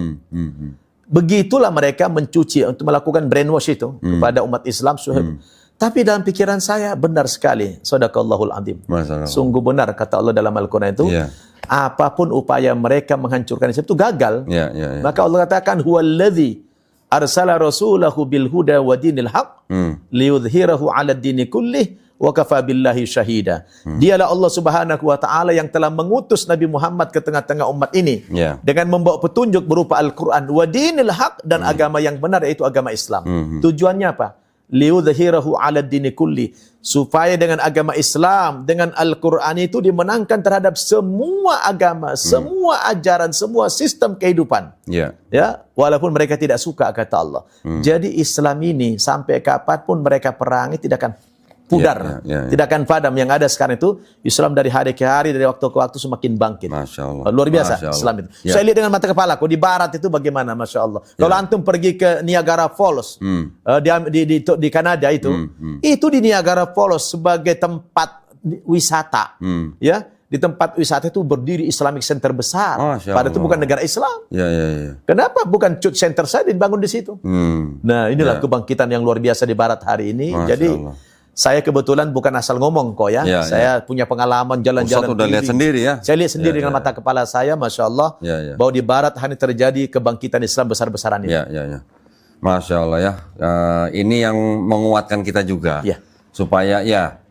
Begitulah mereka mencuci untuk melakukan brainwash itu kepada umat Islam. Tapi dalam pikiran saya benar sekali, sadaqallahul azim. Sungguh benar kata Allah dalam Al-Quran itu, apapun upaya mereka menghancurkan Islam itu gagal. Maka Allah katakan, huwallazi arsala rasulahu bil huda wa dinil haq liyudhhirahu 'ala ad-dini kullih wa kafa billahi syahida. Dialah Allah Subhanahu wa taala yang telah mengutus Nabi Muhammad ke tengah-tengah umat ini dengan membawa petunjuk berupa Al-Qur'an wa dinil haq, dan agama yang benar, yaitu agama Islam. Tujuannya apa? Liudhhirahu 'ala ad-dini kulli, supaya dengan agama Islam, dengan Al-Qur'an itu dimenangkan terhadap semua agama, semua ajaran, semua sistem kehidupan. Ya, walaupun mereka tidak suka, kata Allah. Jadi Islam ini sampai kapanpun mereka perangi tidak akan pudar, tidak akan padam. Yang ada sekarang itu Islam dari hari ke hari, dari waktu ke waktu semakin bangkit. Masya Allah. Luar biasa Islam itu. Saya lihat dengan mata kepala kok di barat itu bagaimana, Masya Allah. Kalau antum pergi ke Niagara Falls di Kanada itu di Niagara Falls sebagai tempat wisata, ya. Di tempat wisata itu berdiri Islamic Center besar. Padahal itu bukan negara Islam. Kenapa bukan church center saja dibangun di situ? Nah, inilah kebangkitan yang luar biasa di barat hari ini. Jadi saya kebetulan bukan asal ngomong kok ya. Saya punya pengalaman jalan-jalan. Ustaz udah lihat sendiri ya. Saya lihat sendiri dengan mata kepala saya, Masya Allah, bahwa di barat hanya terjadi kebangkitan Islam besar-besaran ini. Masya Allah ya. Ini yang menguatkan kita juga. Supaya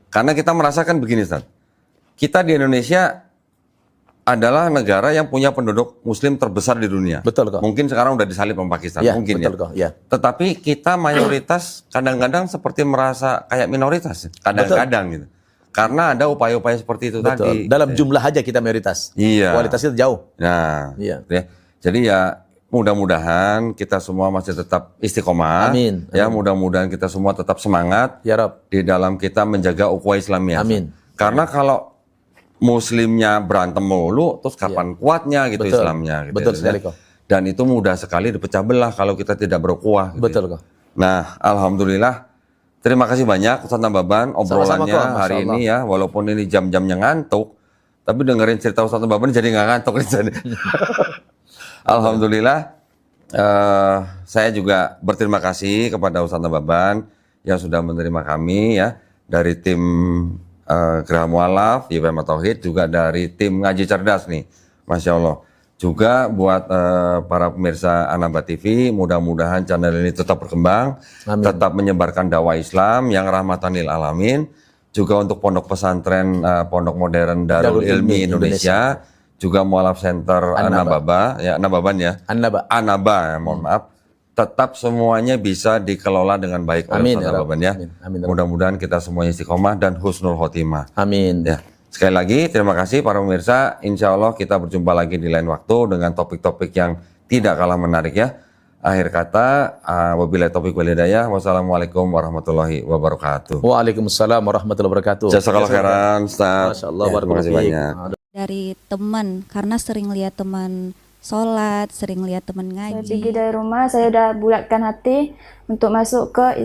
karena kita merasakan begini Ustaz. Kita di Indonesia adalah negara yang punya penduduk Muslim terbesar di dunia. Betul kok. Mungkin sekarang udah disalip sama Pakistan, Ya, mungkin betul ya. kok. Ya. Tetapi kita mayoritas kadang-kadang seperti merasa kayak minoritas, kadang-kadang gitu. Karena ada upaya-upaya seperti itu tadi. Dalam jumlah aja kita mayoritas. Iya. Kualitasnya jauh. Nah, Iya. ya. Jadi ya mudah-mudahan kita semua masih tetap istiqomah. Amin. Ya, mudah-mudahan kita semua tetap semangat Ya Rob. di dalam kita menjaga ukhuwah Islamiyah. Amin. Karena kalau Muslimnya berantem mulu, terus kapan kuatnya gitu Betul. Islamnya. Gitu, Betul ya. sekali kok. Dan itu mudah sekali dipecah belah kalau kita tidak berukhuwah. Gitu. Betul kok. Nah, alhamdulillah. Terima kasih banyak Ustaz Nababan obrolannya Sama-sama, kok, hari Masya Allah. ini ya, walaupun ini jam-jamnya ngantuk, tapi dengerin cerita Ustaz Nababan jadi nggak ngantuk nih. Alhamdulillah. Saya juga berterima kasih kepada Ustaz Nababan yang sudah menerima kami ya dari tim Geraha Mu'alaf, YPM Tauhid, juga dari tim Ngaji Cerdas nih, Masya Allah. Juga buat para pemirsa Anaba TV, mudah-mudahan channel ini tetap berkembang, Amin. tetap menyebarkan dakwah Islam yang rahmatan lil alamin. Juga untuk pondok pesantren, pondok modern Darul Ilmi Indonesia, juga Mu'alaf Center Anababa, ya Anababan ya. Anaba, ya, mohon maaf. Tetap semuanya bisa dikelola dengan baik oleh Amin, Ustaz ya Rabb. Nababan ya. Amin, amin, ya Rabb. Mudah-mudahan kita semuanya istiqomah dan husnul khotimah. Amin. Ya, sekali lagi terima kasih para pemirsa. Insya Allah kita berjumpa lagi di lain waktu dengan topik-topik yang tidak kalah menarik ya. Akhir kata, wabillahi taufiq wal hidayah. Wassalamualaikum warahmatullahi wabarakatuh. Waalaikumsalam warahmatullahi wabarakatuh. Jazakallah khairan, Ustaz. Masya Allah, Ya, terima kasih banyak. Dari teman, karena sering lihat teman sholat, sering lihat teman Saya ngaji. pergi dari rumah, saya udah bulatkan hati untuk masuk ke